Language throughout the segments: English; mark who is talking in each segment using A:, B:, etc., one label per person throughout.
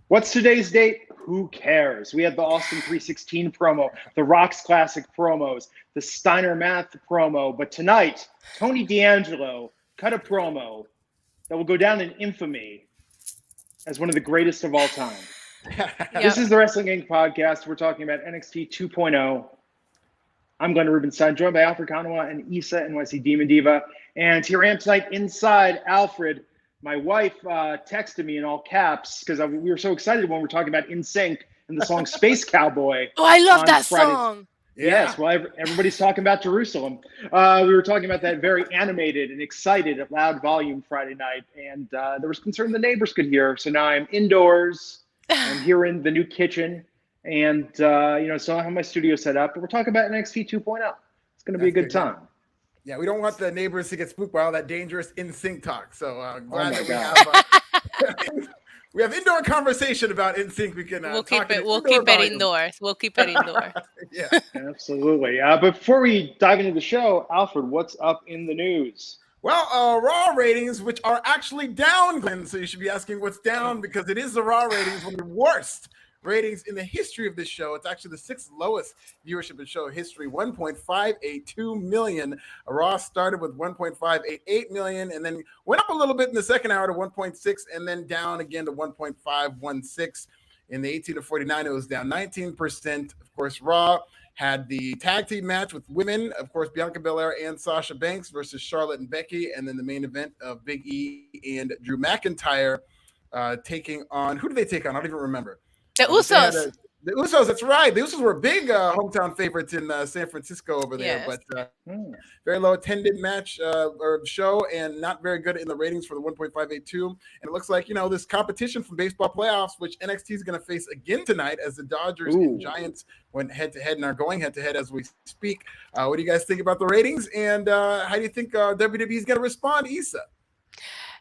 A: What's today's date? Who cares? We had the Austin 316 promo, the Rocks Classic promos, the Steiner Math promo, but tonight, Tony D'Angelo cut a promo that will go down in infamy as one of the greatest of all time.
B: Yep.
A: This is the Wrestling Inc. podcast. We're talking about NXT 2.0. I'm Glenn Rubenstein, joined by Alfred Konuwa and Issa NYC Demon Diva. And here I am tonight inside Alfred. My wife texted me in all caps because we were so excited when we were talking about NSYNC and the song Space Cowboy.
B: Oh, I love that song.
A: Yes, well, everybody's talking about Jerusalem. We were talking about that very animated and excited at loud volume Friday night. And there was concern the neighbors could hear. So now I'm indoors. I'm here in the new kitchen. And, so I have my studio set up. But we're talking about NXT 2.0. It's going to be a good time.
C: Yeah, we don't want the neighbors to get spooked by all that dangerous NSYNC talk. So glad that we have indoor conversation about NSYNC. We can
B: we'll keep it indoors. We'll keep it indoors.
A: Yeah, absolutely. But before we dive into the show, Alfred, what's up in the news?
C: Well, Raw ratings, which are actually down, Glenn. So you should be asking what's down because it is the Raw ratings, one of the worst ratings in the history of this show. It's actually the sixth lowest viewership in show history, 1.582 million. Raw started with 1.588 million and then went up a little bit in the second hour to 1.6 and then down again to 1.516. In the 18 to 49, it was down 19%. Of course, Raw had the tag team match with women, of course, Bianca Belair and Sasha Banks versus Charlotte and Becky, and then the main event of Big E and Drew McIntyre taking on, who did they take on? I don't even remember.
B: The Usos.
C: The Usos, that's right. The Usos were big hometown favorites in San Francisco over there,
B: yes.
C: But very low attended match or show and not very good in the ratings for the 1.582. And it looks like, this competition from baseball playoffs, which NXT is going to face again tonight as the Dodgers and Giants went head-to-head and are going head-to-head as we speak. What do you guys think about the ratings? And how do you think WWE is going to respond, Issa?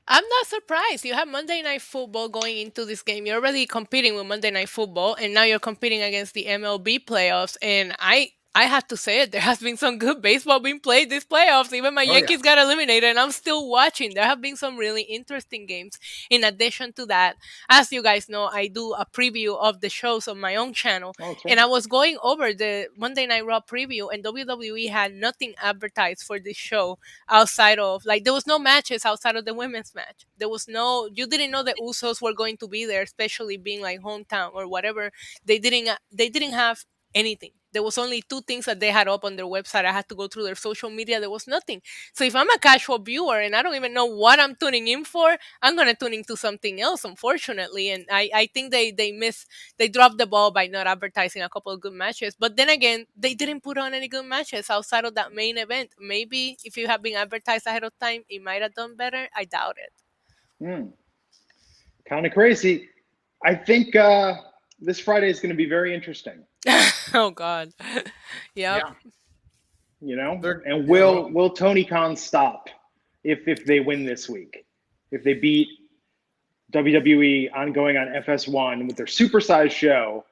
B: I'm not surprised. You have Monday Night Football going into this game. You're already competing with Monday Night Football, and now you're competing against the MLB playoffs. And I have to say it, there has been some good baseball being played these playoffs. Even my Yankees got eliminated, and I'm still watching. There have been some really interesting games. In addition to that, as you guys know, I do a preview of the shows on my own channel. Okay. And I was going over the Monday Night Raw preview, and WWE had nothing advertised for this show outside of, there was no matches outside of the women's match. You didn't know the Usos were going to be there, especially being hometown or whatever. They didn't have anything. There was only two things that they had up on their website. I had to go through their social media. There was nothing. So if I'm a casual viewer and I don't even know what I'm tuning in for, I'm going to tune into something else, unfortunately. And I think they dropped the ball by not advertising a couple of good matches. But then again, they didn't put on any good matches outside of that main event. Maybe if you have been advertised ahead of time, it might have done better. I doubt it.
A: Kind of crazy. I think this Friday is going to be very interesting.
B: Oh God. Yep.
A: Yeah. And will Tony Khan stop if they win this week? If they beat WWE going on FS1 with their supersized show?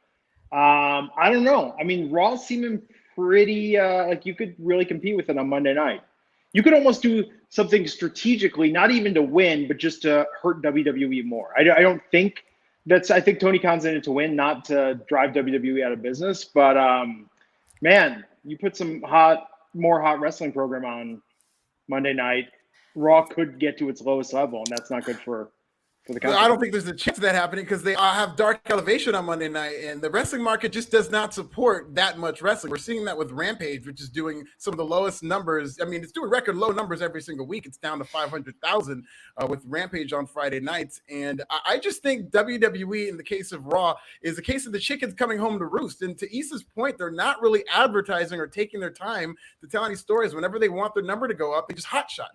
A: I don't know. I mean, Raw seeming pretty like you could really compete with it on Monday night. You could almost do something strategically, not even to win, but just to hurt WWE more. I don't think I think Tony Khan's in it to win, not to drive WWE out of business. But man, you put some more hot wrestling program on Monday night, Raw could get to its lowest level, and that's not good for the company.
C: I don't think there's a chance of that happening because they have Dark Elevation on Monday night, and the wrestling market just does not support that much wrestling. We're seeing that with Rampage, which is doing some of the lowest numbers. I mean, it's doing record low numbers every single week. It's down to 500,000 with Rampage on Friday nights. And I just think WWE, in the case of Raw, is a case of the chickens coming home to roost. And to Issa's point, they're not really advertising or taking their time to tell any stories. Whenever they want their number to go up, they just hot shot.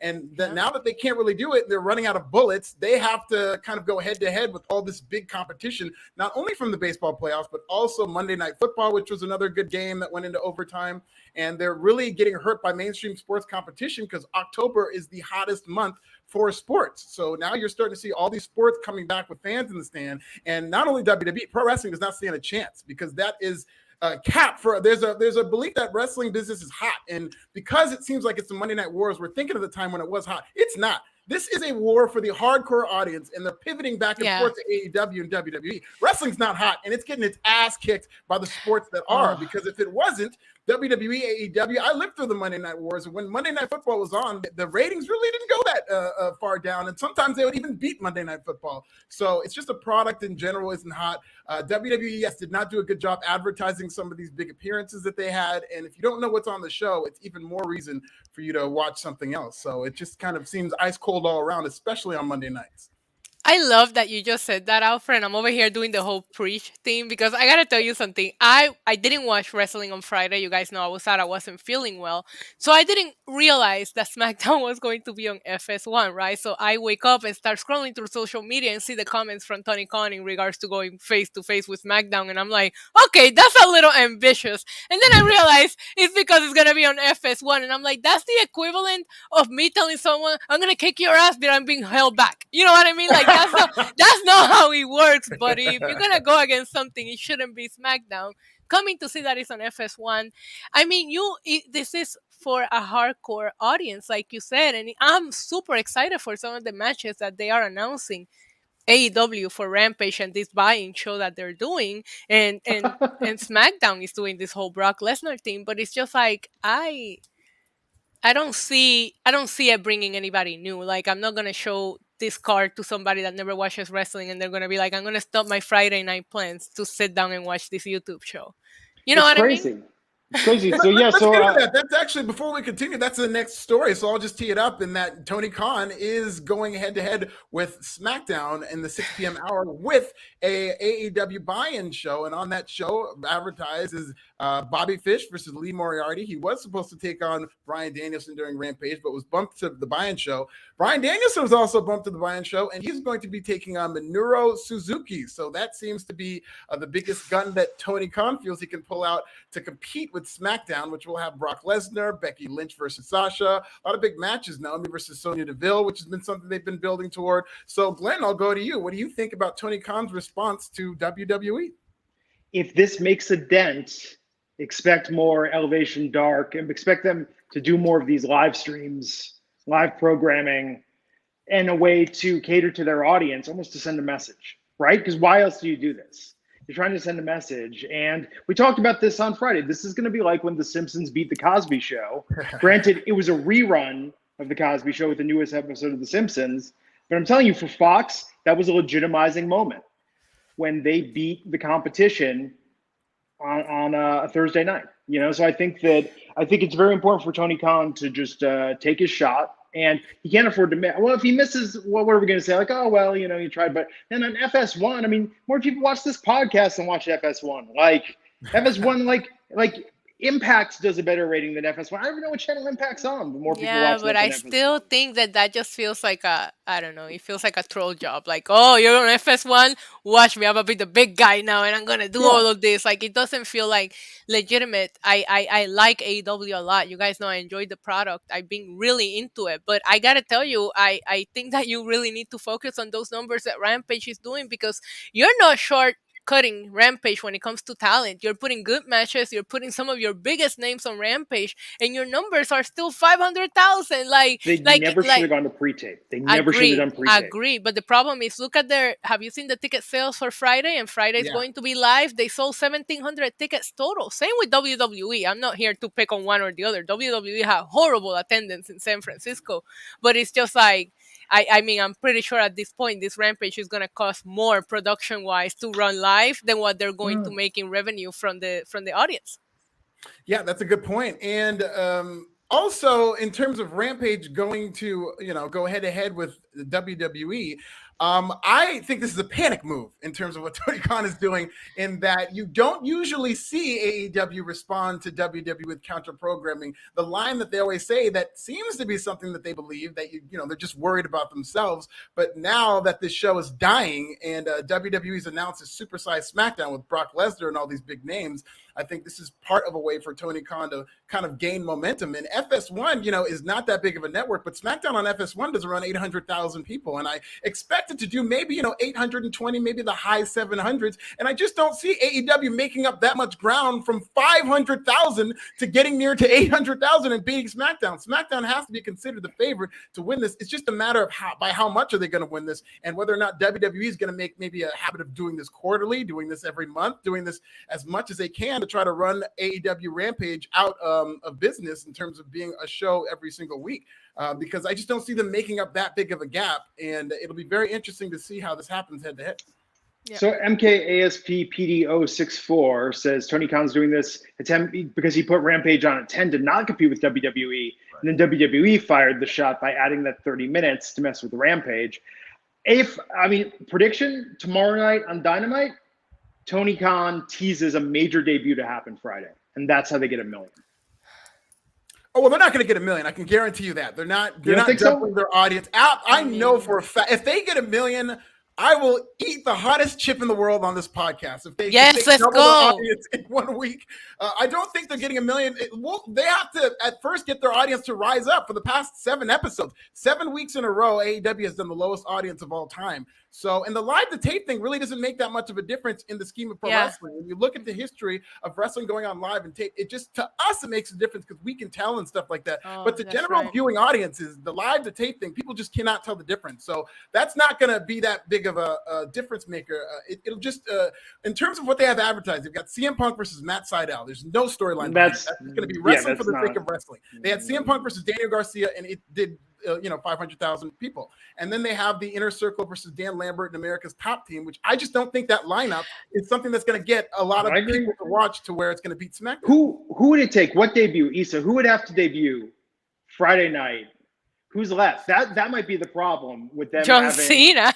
C: And now that they can't really do it, they're running out of bullets. They have to kind of go head-to-head with all this big competition, not only from the baseball playoffs, but also Monday Night Football, which was another good game that went into overtime. And they're really getting hurt by mainstream sports competition because October is the hottest month for sports. So now you're starting to see all these sports coming back with fans in the stand. And not only WWE, pro wrestling does not stand a chance because that is cap for there's a belief that wrestling business is hot, and because it seems like it's the Monday Night Wars, we're thinking of the time when it was hot. It's not. This is a war for the hardcore audience, and they're pivoting back and forth to AEW and WWE. Wrestling's not hot, and it's getting its ass kicked by the sports that are, because if it wasn't, WWE, AEW, I lived through the Monday Night Wars. When Monday Night Football was on, the ratings really didn't go that far down, and sometimes they would even beat Monday Night Football. So it's just a product in general isn't hot. WWE, yes, did not do a good job advertising some of these big appearances that they had, and if you don't know what's on the show, it's even more reason for you to watch something else. So it just kind of seems ice cold all around, especially on Monday nights.
B: I love that you just said that, Alfred. I'm over here doing the whole preach thing because I gotta tell you something. I didn't watch wrestling on Friday. You guys know I was out. I wasn't feeling well. So I didn't realize that SmackDown was going to be on FS1, right? So I wake up and start scrolling through social media and see the comments from Tony Khan in regards to going face-to-face with SmackDown. And I'm like, okay, that's a little ambitious. And then I realize it's because it's gonna be on FS1. And I'm like, that's the equivalent of me telling someone, I'm gonna kick your ass, but I'm being held back. You know what I mean? Like, that's not how it works, buddy. If you're gonna go against something, it shouldn't be SmackDown. Coming to see that it's on FS1, I mean, this is for a hardcore audience, like you said, and I'm super excited for some of the matches that they are announcing. AEW for Rampage and this buying show that they're doing, and SmackDown is doing this whole Brock Lesnar thing, but it's just like I don't see it bringing anybody new. Like, I'm not gonna show this card to somebody that never watches wrestling and they're gonna be like, I'm gonna stop my Friday night plans to sit down and watch this YouTube show. You know what I mean?
A: It's crazy. So
C: let's get into that. That's actually, before we continue, that's the next story. So I'll just tee it up in that Tony Khan is going head to head with SmackDown in the 6 p.m. hour with a AEW buy-in show. And on that show, advertised is Bobby Fish versus Lee Moriarty. He was supposed to take on Bryan Danielson during Rampage, but was bumped to the buy-in show. Bryan Danielson was also bumped to the buy-in show, and he's going to be taking on Minoru Suzuki. So that seems to be the biggest gun that Tony Khan feels he can pull out to compete with SmackDown, which will have Brock Lesnar, Becky Lynch versus Sasha, a lot of big matches, Naomi versus Sonya Deville, which has been something they've been building toward. So, Glenn, I'll go to you. What do you think about Tony Khan's response to WWE?
A: If this makes a dent, expect more Elevation Dark, and expect them to do more of these live streams, live programming, and a way to cater to their audience, almost to send a message, right? Because why else do you do this? You're trying to send a message. And we talked about this on Friday. This is going to be like when The Simpsons beat The Cosby Show. Granted, it was a rerun of The Cosby Show with the newest episode of The Simpsons. But I'm telling you, for Fox, that was a legitimizing moment when they beat the competition on a Thursday night. You know, so I think it's very important for Tony Khan to just take his shot. And he can't afford to miss. Well, if he misses, well, what are we going to say? Like, oh, well, you know, you tried. But then on FS1, I mean, more people watch this podcast than watch FS1. Like, FS1, like Impact does a better rating than FS1. I don't even know what channel Impact's on, but more people watch
B: Yeah, but I still think that just feels like I don't know, it feels like a troll job. Like, oh, you're on FS1, watch me, I'm gonna be the big guy now and I'm gonna do all of this. Like, it doesn't feel like legitimate. I like AEW a lot. You guys know I enjoyed the product. I've been really into it. But I gotta tell you, I think that you really need to focus on those numbers that Rampage is doing, because you're not cutting Rampage when it comes to talent. You're putting good matches, you're putting some of your biggest names on Rampage, and your numbers are still 500,000.
A: They never should have gone to pre-tape. They never should have done pre-tape.
B: Agree, but the problem is, look at have you seen the ticket sales for Friday? And Friday is going to be live. They sold 1,700 tickets total. Same with WWE. I'm not here to pick on one or the other. WWE had horrible attendance in San Francisco, but it's just like, I mean, I'm pretty sure at this point, this Rampage is going to cost more production-wise to run live than what they're going to make in revenue from the audience.
C: Yeah, that's a good point. And also, in terms of Rampage going to, go head-to-head with the WWE, I think this is a panic move in terms of what Tony Khan is doing, in that you don't usually see AEW respond to WWE with counter-programming. The line that they always say that seems to be something that they believe, that they're just worried about themselves. But now that this show is dying and WWE's announced a supersized SmackDown with Brock Lesnar and all these big names, I think this is part of a way for Tony Khan to kind of gain momentum. And FS1, is not that big of a network, but SmackDown on FS1 does around 800,000 people. And I expect it to do maybe, 820, maybe the high 700s. And I just don't see AEW making up that much ground from 500,000 to getting near to 800,000 and beating SmackDown. SmackDown has to be considered the favorite to win this. It's just a matter of how much are they going to win this, and whether or not WWE is going to make maybe a habit of doing this quarterly, doing this every month, doing this as much as they can to try to run AEW Rampage out of business in terms of being a show every single week. Because I just don't see them making up that big of a gap, and it'll be very interesting to see how this happens head to head.
A: Yeah. So MKASPPD064 says Tony Khan's doing this because he put Rampage on at 10 to not compete with WWE. Right. And then WWE fired the shot by adding that 30 minutes to mess with Rampage. Prediction tomorrow night on Dynamite, Tony Khan teases a major debut to happen Friday. And that's how they get $1 million.
C: Oh, well, they're not going to get $1 million. I can guarantee you that. They're not doubling their audience out. I know for a fact, if they get $1 million, I will eat the hottest chip in the world on this podcast. If they
B: let's
C: double
B: go.
C: the audience in 1 week, I don't think they're getting $1 million. They have to at first get their audience to rise up. For the past 7 episodes, 7 weeks in a row, AEW has done the lowest audience of all time. So, and the live to tape thing really doesn't make that much of a difference in the scheme of pro wrestling. When you look at the history of wrestling going on live and tape, it just, to us, it makes a difference because we can tell and stuff like that. But the general viewing audiences, the live to tape thing, people just cannot tell the difference. So that's not going to be that big of a difference maker. It'll just, in terms of what they have advertised, they've got CM Punk versus Matt Sydal. There's no storyline. That's going to be wrestling for the sake of wrestling. They had CM Punk versus Daniel Garcia, and it did 500,000 people. And then they have the Inner Circle versus Dan Lambert and America's Top Team, which I just don't think that lineup is something that's going to get a lot of people to watch to where it's going to beat SmackDown.
A: Who would it take? What debut? Issa, who would have to debut Friday night? Who's left? That might be the problem with them.
B: John Cena.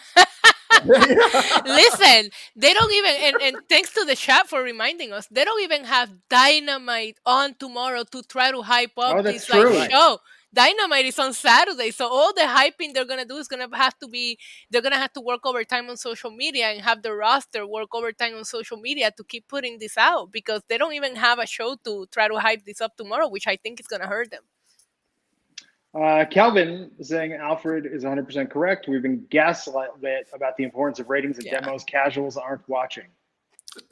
B: Listen, they don't even, and thanks to the chat for reminding us, they don't even have Dynamite on tomorrow to try to hype up this show. Dynamite is on Saturday, so all the hyping they're gonna do is they're gonna have to work overtime on social media and have the roster work overtime on social media to keep putting this out, because they don't even have a show to try to hype this up tomorrow, which I think is gonna hurt them.
A: Calvin saying Alfred is 100% correct. We've been gaslit about the importance of ratings and demos. Casuals aren't watching.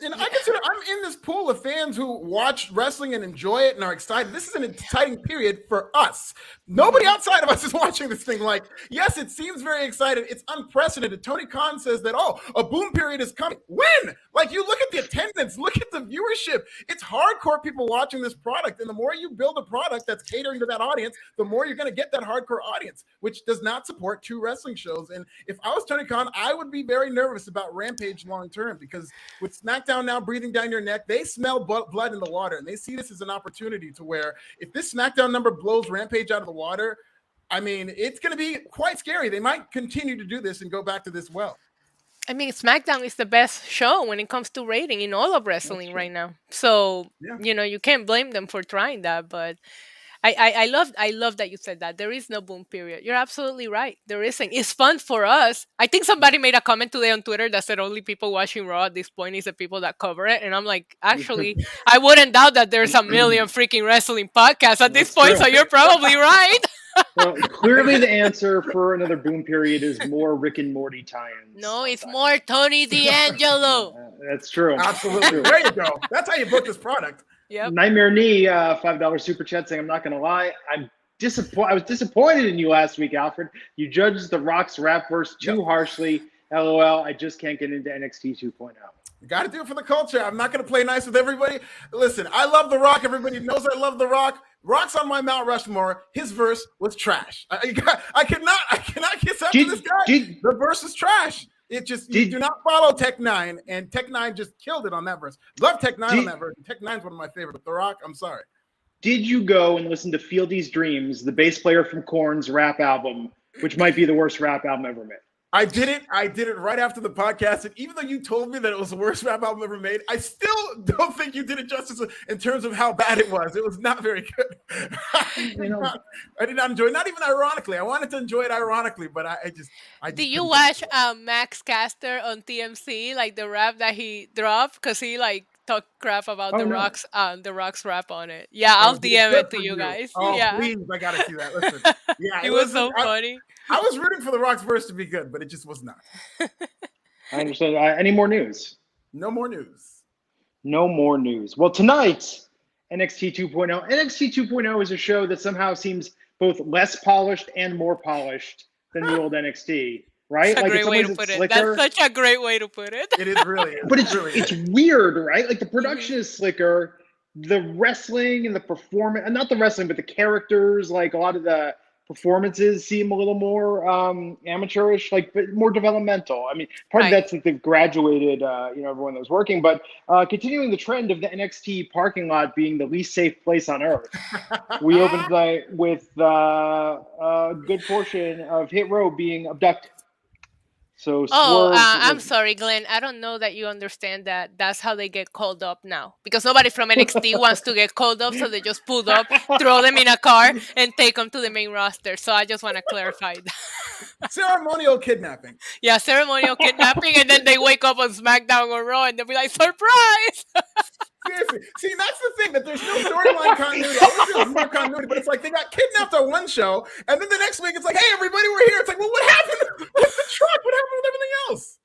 C: And I consider I'm in this pool of fans who watch wrestling and enjoy it and are excited. This is an exciting period for us. Nobody outside of us is watching this thing. Like, yes, it seems very exciting. It's unprecedented. Tony Khan says that, a boom period is coming. When? Like, you look at the attendance, look at the viewership. It's hardcore people watching this product. And the more you build a product that's catering to that audience, the more you're going to get that hardcore audience, which does not support 2 wrestling shows. And if I was Tony Khan, I would be very nervous about Rampage long term, because with SmackDown now breathing down your neck, they smell blood in the water, and they see this as an opportunity to where if this SmackDown number blows Rampage out of the water, I mean, it's going to be quite scary. They might continue to do this and go back to this well.
B: I mean, SmackDown is the best show when it comes to rating in all of wrestling right now. So, you can't blame them for trying that, but I love that you said that. There is no boom period. You're absolutely right. There isn't. It's fun for us. I think somebody made a comment today on Twitter that said only people watching Raw at this point is the people that cover it. And I'm like, actually, I wouldn't doubt that there's a million freaking wrestling podcasts at this point. True. So you're probably right.
A: Well, clearly the answer for another boom period is more Rick and Morty tie-ins.
B: No, it's more Tony D'Angelo.
A: That's true.
C: Absolutely. There you go. That's how you book this product.
B: Yep.
A: Nightmare Knee, $5 super chat saying, I'm not going to lie. I was disappointed in you last week, Alfred. You judged The Rock's rap verse too harshly. LOL. I just can't get into NXT 2.0.
C: You got to do it for the culture. I'm not going to play nice with everybody. Listen, I love The Rock. Everybody knows I love The Rock. Rock's on my Mount Rushmore. His verse was trash. I cannot kiss up to this guy. The verse is trash. It just, you do not follow Tech 9, and Tech 9 just killed it on that verse. Love Tech 9 on that verse. Tech 9 is one of my favorite, but The Rock, I'm sorry.
A: Did you go and listen to Fieldy's Dreams, the bass player from Korn's rap album, which might be the worst rap album ever made?
C: I did it right after the podcast, and even though you told me that it was the worst rap album ever made, I still don't think you did it justice in terms of how bad it was. It was not very good. I did not enjoy it. Not even ironically. I wanted to enjoy it ironically, but I just
B: did you watch Max Caster on TMC, like the rap that he dropped? Because he talk crap about
A: Oh,
B: the
A: no.
B: Rock's rap on it. Yeah, I'll DM
C: Good
B: it to
C: for
B: you guys.
C: Oh,
B: yeah.
C: please, I gotta see that. Listen, yeah,
B: It was so
C: I,
B: funny.
C: I was rooting for the Rock's verse to be good, but it just was not.
A: I understand. Any more news?
C: No more news.
A: No more news. Well, tonight, NXT 2.0. NXT 2.0 is a show that somehow seems both less polished and more polished than the old NXT, right?
B: That's a
A: like
B: great
A: it's
B: way to
A: always
B: put it.
A: slicker.
B: That's such a great way to put it.
C: It is really,
A: But it's
C: really
A: it's weird, right? Like the production is slicker. The wrestling and the performance, and not the wrestling, but the characters, like a lot of the performances seem a little more amateurish, like but more developmental. I mean, part of that's that they've graduated, everyone that was working, but continuing the trend of the NXT parking lot being the least safe place on earth. We opened tonight with a good portion of Hit Row being abducted. So
B: I'm sorry, Glenn. I don't know that you understand that that's how they get called up now. Because nobody from NXT wants to get called up, so they just pulled up, throw them in a car, and take them to the main roster. So I just want to clarify that.
C: Ceremonial kidnapping.
B: Yeah, ceremonial kidnapping, and then they wake up on SmackDown or Raw, and they'll be like, surprise!
C: Seriously. See, that's the thing, that there's no storyline continuity. I wish there was more continuity, but it's like they got kidnapped on one show, and then the next week it's like, hey, everybody, we're here. It's like, well, what happened with the truck? What happened with everything else?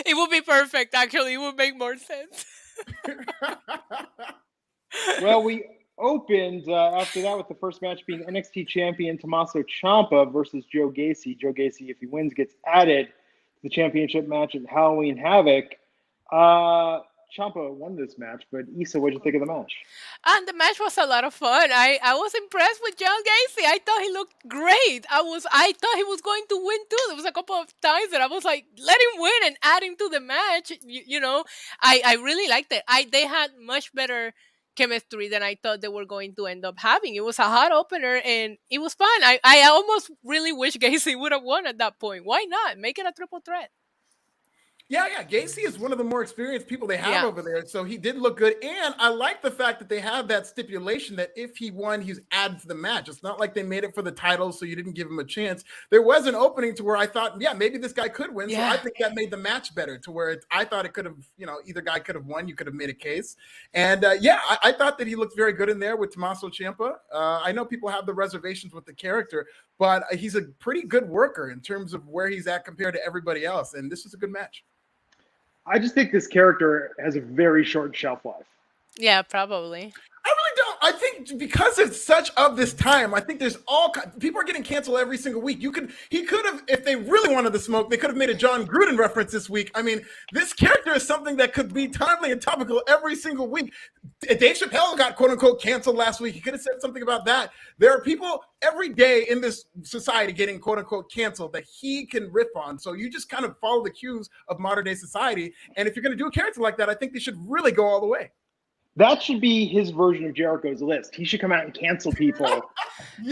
B: It would be perfect, actually. It would make more sense.
A: Well, we opened after that with the first match being NXT champion Tommaso Ciampa versus Joe Gacy. Joe Gacy, if he wins, gets added to the championship match at Halloween Havoc. Ciampa won this match, but Issa, what did you think of the match?
B: And the match was a lot of fun. I was impressed with Joe Gacy. I thought he looked great. I thought he was going to win too. There was a couple of times that I was like, let him win and add him to the match. I really liked it. They had much better chemistry than I thought they were going to end up having. It was a hot opener and it was fun. I almost really wish Gacy would have won at that point. Why not? Make it a triple threat.
C: Yeah. Gacy is one of the more experienced people they have over there. So he did look good. And I like the fact that they have that stipulation that if he won, he's added to the match. It's not like they made it for the title, so you didn't give him a chance. There was an opening to where I thought, maybe this guy could win. So I think that made the match better to where I thought it could have, either guy could have won. You could have made a case. And I thought that he looked very good in there with Tommaso Ciampa. I know people have the reservations with the character, but he's a pretty good worker in terms of where he's at compared to everybody else. And this was a good match.
A: I just think this character has a very short shelf life.
B: Yeah, probably.
C: I really don't. I think because it's such of this time, I think there's people are getting canceled every single week. He could have, if they really wanted the smoke, they could have made a John Gruden reference this week. I mean, this character is something that could be timely and topical every single week. Dave Chappelle got quote unquote canceled last week. He could have said something about that. There are people every day in this society getting quote unquote canceled that he can riff on. So you just kind of follow the cues of modern day society. And if you're going to do a character like that, I think they should really go all the way.
A: That should be his version of Jericho's list. He should come out and cancel people.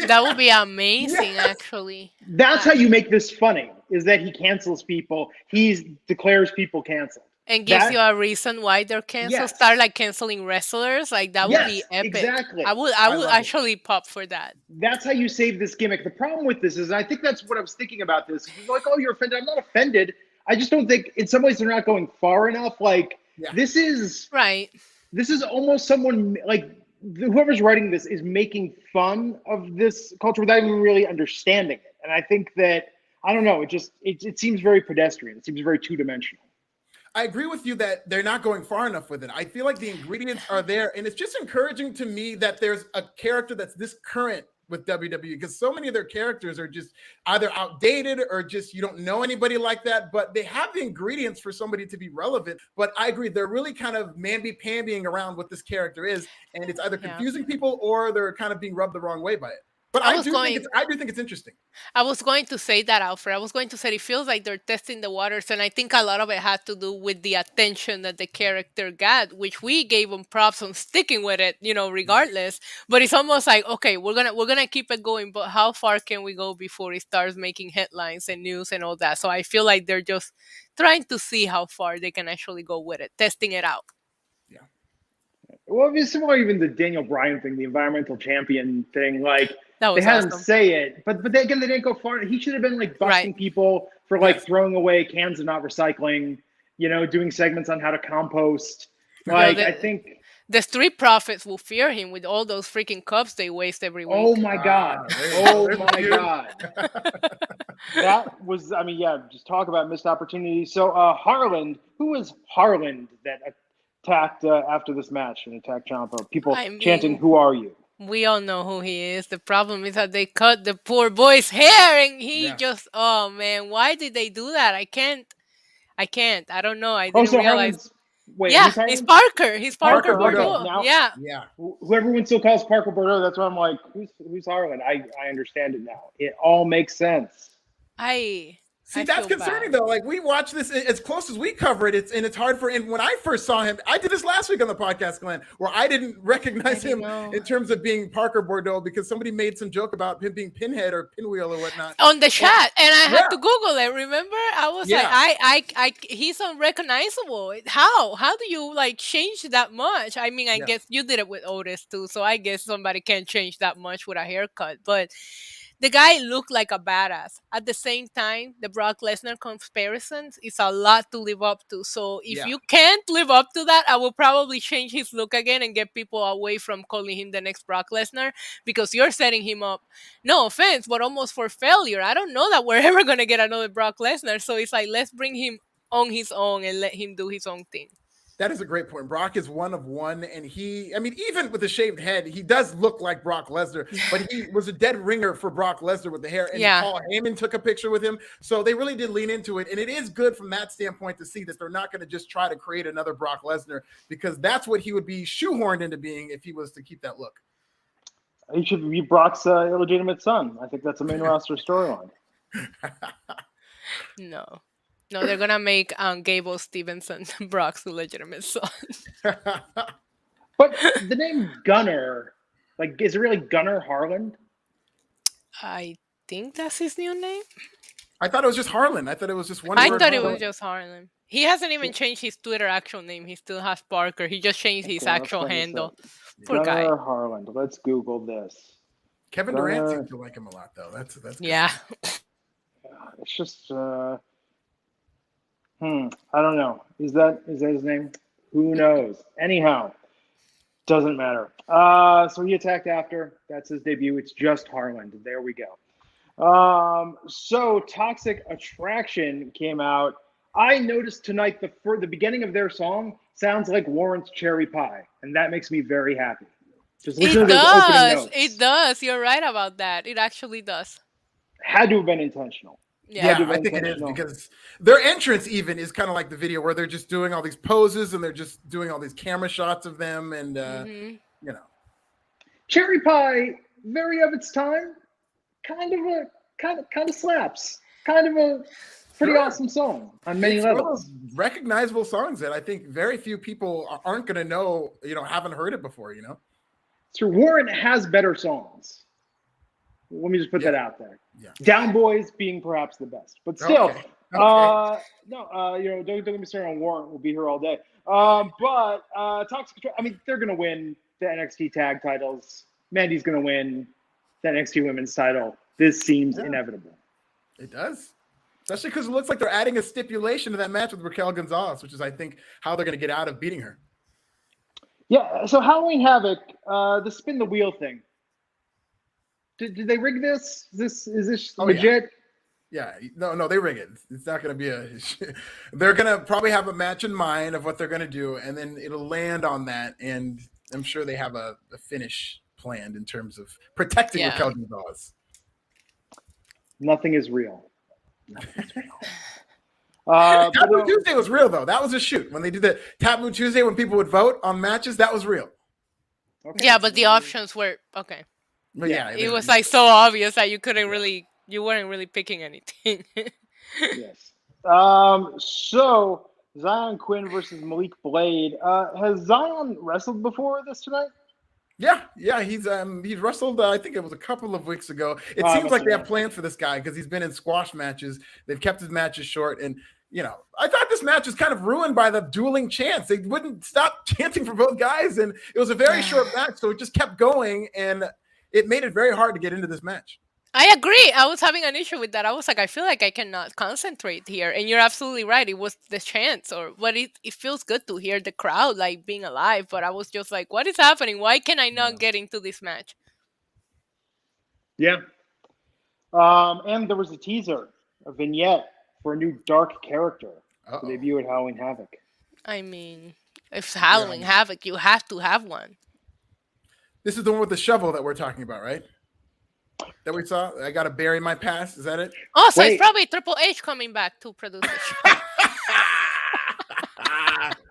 B: That would be amazing, actually.
A: That's how you make this funny, is that he cancels people. He declares people canceled.
B: And gives you a reason why they're canceled.
A: Yes.
B: Start like canceling wrestlers. Like that would be epic.
A: Exactly.
B: I would actually pop for that.
A: That's how you save this gimmick. The problem with this is, I think that's what I was thinking about this. It's like, oh, you're offended. I'm not offended. I just don't think, in some ways, they're not going far enough. Like, this is...
B: Right.
A: This is almost someone, like, whoever's writing this is making fun of this culture without even really understanding it. And I think that, I don't know, it seems very pedestrian. It seems very two-dimensional.
C: I agree with you that they're not going far enough with it. I feel like the ingredients are there, and it's just encouraging to me that there's a character that's this current with WWE, because so many of their characters are just either outdated or just you don't know anybody like that, but they have the ingredients for somebody to be relevant. But I agree, they're really kind of mamby-pambying around what this character is, and it's either confusing people or they're kind of being rubbed the wrong way by it. But I do think it's interesting.
B: I was going to say that, Alfred. I was going to say it feels like they're testing the waters, and I think a lot of it had to do with the attention that the character got, which we gave them props on sticking with it, regardless. But it's almost like, okay, we're gonna keep it going, but how far can we go before it starts making headlines and news and all that? So I feel like they're just trying to see how far they can actually go with it, testing it out.
C: Yeah.
A: Well, it's similar even the Daniel Bryan thing, the environmental champion thing, like.
B: They
A: had him say it, but they didn't go far. He should have been like busting people for like throwing away cans and not recycling, doing segments on how to compost. Like,
B: the-
A: I think.
B: The Street Profits will fear him with all those freaking cups they waste every week.
A: Oh my God! Oh my God! That was, I mean, yeah. Just talk about missed opportunities. So Harland, who was Harland that attacked after this match and attacked Ciampa? People chanting, "Who are you?"
B: We all know who he is. The problem is that they cut the poor boy's hair, and he just, oh man, why did they do that? I can't. I don't know. I didn't realize.
A: Wait,
B: yeah, it's Parker. He's Parker Bordeaux.
A: Now,
B: yeah.
A: Who everyone still calls Parker Bordeaux. That's why I'm like, who's Harland? I understand it now. It all makes sense.
C: See, that's concerning though. Like we watch this as close as we cover it. It's hard for. And when I first saw him, I did this last week on the podcast, Glenn, where I didn't recognize him in terms of being Parker Bordeaux because somebody made some joke about him being Pinhead or Pinwheel or whatnot
B: on the chat, and I had to Google it. Remember, I was like, he's unrecognizable. How do you like change that much? I mean, I guess you did it with Otis too, so I guess somebody can't change that much with a haircut, but. The guy looked like a badass. At the same time, the Brock Lesnar comparisons is a lot to live up to. So if you can't live up to that, I will probably change his look again and get people away from calling him the next Brock Lesnar because you're setting him up, no offense, but almost for failure. I don't know that we're ever going to get another Brock Lesnar. So it's like, let's bring him on his own and let him do his own thing.
C: That is a great point. Brock is one of one, and even with the shaved head, he does look like Brock Lesnar, but he was a dead ringer for Brock Lesnar with the hair, and Paul Heyman took a picture with him, so they really did lean into it, and it is good from that standpoint to see that they're not going to just try to create another Brock Lesnar, because that's what he would be shoehorned into being if he was to keep that look.
A: He should be Brock's illegitimate son. I think that's a main roster storyline.
B: No, they're gonna make Gable Stevenson Brock's legitimate son.
A: But the name Gunner, like, is it really Gunner Harland?
B: I think that's his new name.
C: I thought it was just Harlan. I thought it was just one.
B: I thought it was just Harlan. He hasn't even changed his Twitter actual name. He still has Parker. He just changed his actual handle. Poor guy.
A: Gunner Harland. Let's Google this.
C: Kevin Durant seems to like him a lot, though. That's good.
B: Yeah.
A: It's just. I don't know. Is that his name? Who knows? Anyhow, doesn't matter. So he attacked after. That's his debut. It's just Harland. There we go. So Toxic Attraction came out. I noticed tonight the beginning of their song sounds like Warrant's Cherry Pie, and that makes me very happy. Just listen to those opening notes.
B: It does. You're right about that. It actually does.
A: Had to have been intentional.
C: Yeah, I think it is because their entrance even is kind of like the video where they're just doing all these poses and they're just doing all these camera shots of them and you know.
A: Cherry Pie, very of its time, kind of slaps. Kind of a pretty awesome song on many levels.
C: One of those recognizable songs that I think very few people aren't going to know, haven't heard it before,
A: So Warrant has better songs. Let me just put that out there.
C: Yeah.
A: Down Boys being perhaps the best, but still, don't get me started on Warrant. We'll be here all day. But Toxic, I mean, they're going to win the NXT tag titles. Mandy's going to win the NXT women's title. This seems inevitable.
C: It does. Especially because it looks like they're adding a stipulation to that match with Raquel Gonzalez, which is, I think, how they're going to get out of beating her.
A: Yeah, so Halloween Havoc, the spin the wheel thing. Did they rig this? Is this legit?
C: Yeah. No, they rig it. It's not going to be they're going to probably have a match in mind of what they're going to do, and then it'll land on that, and I'm sure they have a finish planned in terms of protecting Raquel Gonzalez.
A: Nothing is real.
C: Taboo Tuesday was real, though. That was a shoot. When they did the Taboo Tuesday, when people would vote on matches, that was real.
B: Okay. Yeah, but the options were okay.
C: But
B: it was like so obvious that you weren't really picking anything.
A: Yes. So Zion Quinn versus Malik Blade. Has Zion wrestled before this tonight?
C: Yeah, he's wrestled. I think it was a couple of weeks ago. It seems like they have plans for this guy because he's been in squash matches. They've kept his matches short, and I thought this match was kind of ruined by the dueling chants. They wouldn't stop chanting for both guys, and it was a very short match, so it just kept going, and it made it very hard to get into this match.
B: I agree. I was having an issue with that. I was like, I feel like I cannot concentrate here. And you're absolutely right. It was the chance, but it feels good to hear the crowd like being alive. But I was just like, what is happening? Why can I not get into this match?
A: Yeah. And there was a teaser, a vignette for a new dark character to debut at Halloween Havoc.
B: I mean, if Halloween Havoc, you have to have one.
C: This is the one with the shovel that we're talking about, right? That we saw. I gotta bury my past. Is that it?
B: Oh, so it's probably Triple H coming back to produce the show.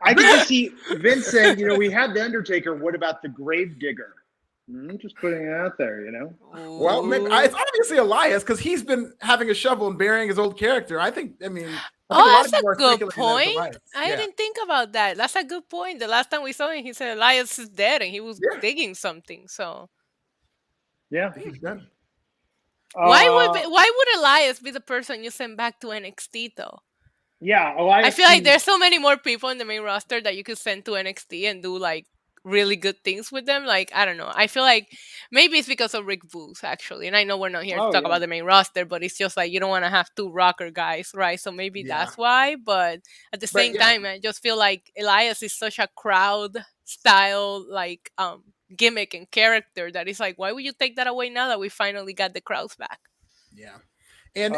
A: I can just see Vince saying, we had the Undertaker. What about the Gravedigger? I'm just putting it out there,
C: Well, it's obviously Elias because he's been having a shovel and burying his old character. I think
B: that's a good point. I didn't think about that. That's a good point. The last time we saw him, he said Elias is dead and he was digging something. So,
A: yeah,
C: he's done.
B: Why would Elias be the person you send back to NXT though?
A: Yeah, Elias.
B: I feel like there's so many more people in the main roster that you could send to NXT and do like really good things with them. Like, I don't know. I feel like maybe it's because of Rick Booth, actually. And I know we're not here to talk about the main roster, but it's just like you don't want to have two rocker guys, right? So maybe that's why. But at the same time, I just feel like Elias is such a crowd style, like gimmick and character that it's like, why would you take that away now that we finally got the crowds back?
C: Yeah. And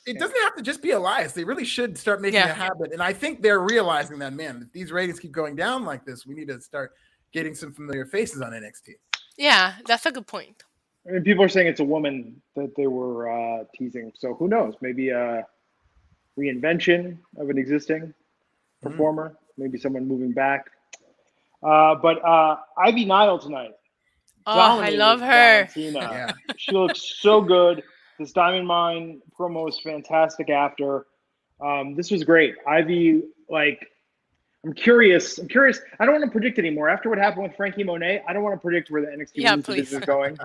C: it doesn't have to just be Elias. They really should start making a habit. And I think they're realizing that, man, if these ratings keep going down like this, we need to start getting some familiar faces on NXT.
B: Yeah, that's a good point.
A: I mean, people are saying it's a woman that they were teasing. So who knows? Maybe a reinvention of an existing performer. Maybe someone moving back. But Ivy Nile tonight.
B: Oh, I love her.
A: Yeah. She looks so good. This Diamond Mine promo was fantastic after. This was great. Ivy, I'm curious. I don't want to predict anymore. After what happened with Frankie Monet, I don't want to predict where the NXT business is going.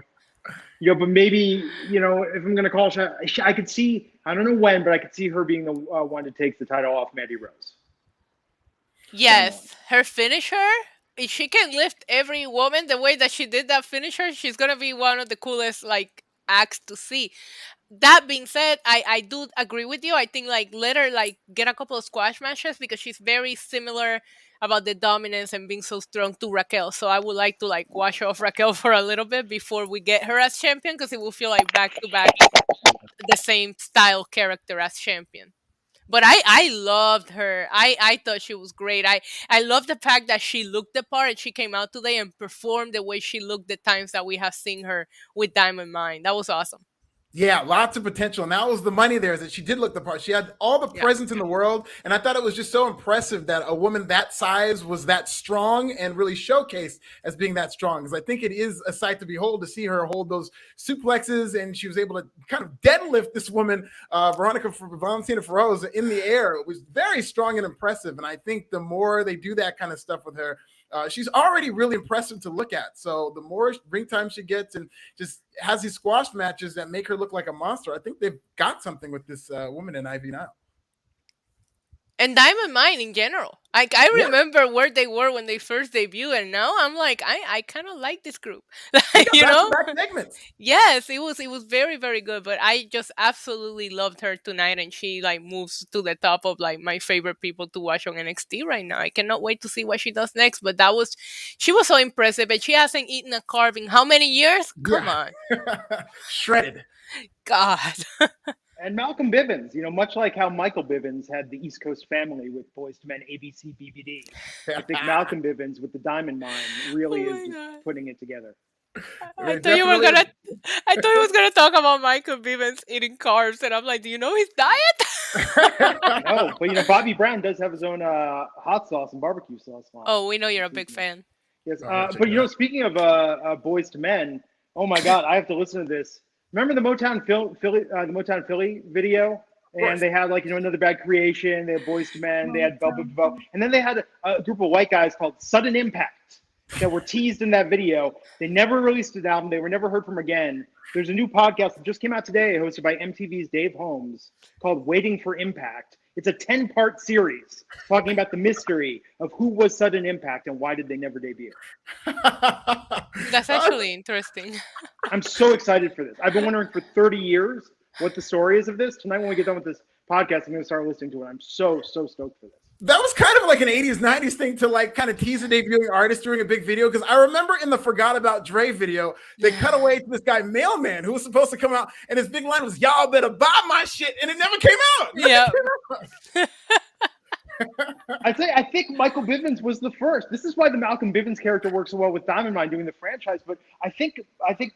A: But maybe, if I'm going to call shot, I could see, I don't know when, but I could see her being the one to take the title off Mandy Rose.
B: Yes. Her finisher, if she can lift every woman the way that she did that finisher, she's going to be one of the coolest, acts to see. That being said, I do agree with you. I think let her get a couple of squash matches because she's very similar about the dominance and being so strong to Raquel. So I would like to wash off Raquel for a little bit before we get her as champion because it will feel like back to back the same style character as champion. But I loved her. I thought she was great. I love the fact that she looked the part and she came out today and performed the way she looked the times that we have seen her with Diamond Mine. That was awesome.
C: Yeah, lots of potential. And that was the money there, is that she did look the part. She had all the presence in the world. And I thought it was just so impressive that a woman that size was that strong and really showcased as being that strong. Because I think it is a sight to behold to see her hold those suplexes. And she was able to kind of deadlift this woman, Valentina Feroz, in the air. It was very strong and impressive. And I think the more they do that kind of stuff with her, she's already really impressive to look at. So the more ring time she gets and just has these squash matches that make her look like a monster, I think they've got something with this woman in Ivy Nile.
B: And Diamond Mine in general. I remember where they were when they first debuted, and now I'm like, I kind of like this group.
C: Segments.
B: Yes, it was very, very good. But I just absolutely loved her tonight, and she moves to the top of my favorite people to watch on NXT right now. I cannot wait to see what she does next. But she was so impressive, and she hasn't eaten a carb in how many years? Come on,
C: shredded.
B: God.
A: And Malcolm Bivens, much like how Michael Bivens had the East Coast family with Boys to Men, ABC, BBD. I think Malcolm Bivens with the Diamond Mine really is putting it together.
B: I thought he was gonna talk about Michael Bivens eating carbs, and I'm like, do you know his diet?
A: No, but Bobby Brown does have his own hot sauce and barbecue sauce line.
B: Oh, we know you're a big fan.
A: Yes, but speaking of Boys to Men, oh my God, I have to listen to this. Remember the Motown Philly video? And they had Another Bad Creation, they had Boys to Men, they had Bell, and then they had a group of white guys called Sudden Impact that were teased in that video. They never released an album. They were never heard from again. There's a new podcast that just came out today hosted by MTV's Dave Holmes called Waiting for Impact. It's a 10-part series talking about the mystery of who was Sudden Impact and why did they never debut.
B: That's actually interesting.
A: I'm so excited for this. I've been wondering for 30 years what the story is of this. Tonight when we get done with this podcast, I'm going to start listening to it. I'm so stoked for this.
C: That was kind of like an 80s, 90s thing to like kind of tease a debuting artist during a big video. Because I remember in the Forgot About Dre video, they cut away to this guy, Mailman, who was supposed to come out. And his big line was, y'all better buy my shit. And it never came out.
B: Yeah.
A: I think Michael Bivins was the first. This is why the Malcolm Bivins character works so well with Diamond Mine doing the franchise. But I think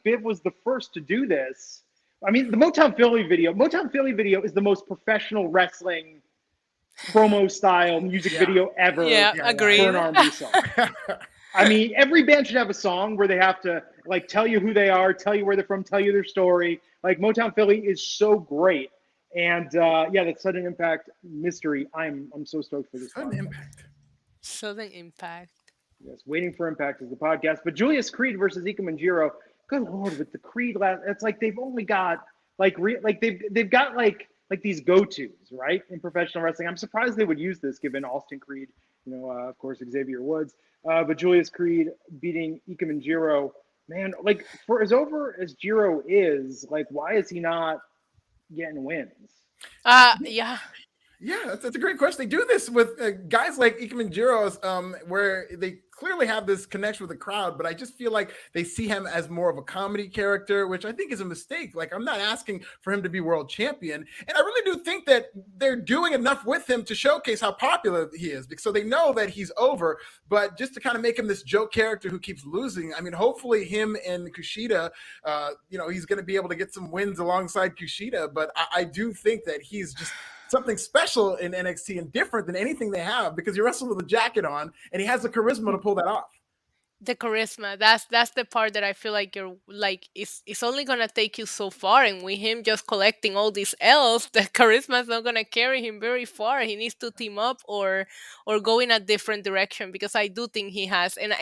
A: Biv was the first to do this. I mean, the Motown Philly video is the most professional wrestling promo style music video ever.
B: Yeah, agreed.
A: For an R&B song. I mean, every band should have a song where they have to like tell you who they are, tell you where they're from, tell you their story. Like Motown Philly is so great. And that Sudden Impact mystery, I'm so stoked for this.
B: Sudden Impact.
A: Yes, Waiting for Impact is the podcast. But Julius Creed versus Ika Manjiro, good lord, with the Creed it's like they've only got they've got these go-tos, right? In professional wrestling. I'm surprised they would use this given Austin Creed, of course, Xavier Woods. But Julius Creed beating Ika Manjiro, man, like for as over as Jiro is, like why is he not getting wins?
C: Yeah, that's a great question. They do this with guys like Ika Manjiro's, where they clearly have this connection with the crowd, but I just feel like they see him as more of a comedy character, which I think is a mistake. Like, I'm not asking for him to be world champion, and I really do think that they're doing enough with him to showcase how popular he is, because so they know that he's over, but just to kind of make him this joke character who keeps losing. I mean, hopefully him and Kushida, he's going to be able to get some wins alongside Kushida, but I do think that he's just something special in NXT and different than anything they have, because he wrestles with a jacket on and he has the charisma to pull that off.
B: The charisma, that's the part that I feel like you're like it's only gonna take you so far, and with him just collecting all these L's, the charisma is not gonna carry him very far. He needs to team up or go in a different direction, because I do think he has, and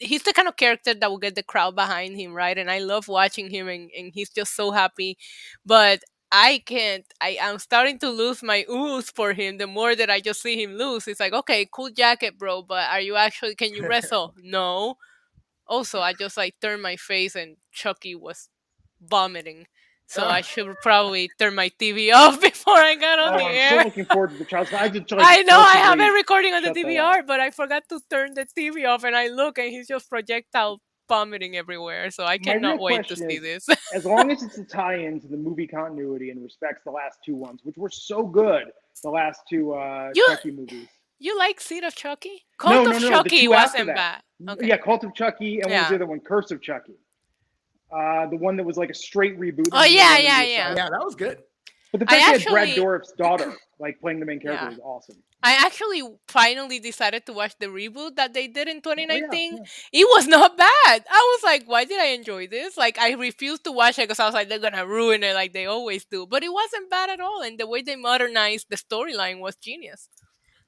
B: he's the kind of character that will get the crowd behind him, right? And I love watching him, and he's just so happy, but I'm starting to lose my ooze for him the more that I just see him lose. It's like, okay, cool jacket, bro, but can you wrestle? No. Also, I just turned my face and Chucky was vomiting. So I should probably turn my TV off before I got on the air.
A: I'm so looking forward to the trials.
B: I know I have it recording on the DVR, but I forgot to turn the TV off, and I look and he's just projectile vomiting everywhere, so I cannot wait to see this.
A: As long as it's a tie-in to the movie continuity and respects the last two ones, which were so good, the last two Chucky movies.
B: You like Seed of Chucky? Cult of Chucky wasn't bad. Okay.
A: Yeah, Cult of Chucky, and what was the other one? Curse of Chucky. The one that was like a straight reboot.
B: Oh, yeah.
C: Yeah, that was good.
A: But the fact that he had Brad Dourif's daughter playing the main character is awesome.
B: I actually finally decided to watch the reboot that they did in 2019. It was not bad. I was like, why did I enjoy this? Like, I refused to watch it because I was like, they're going to ruin it like they always do. But it wasn't bad at all. And the way they modernized the storyline was genius.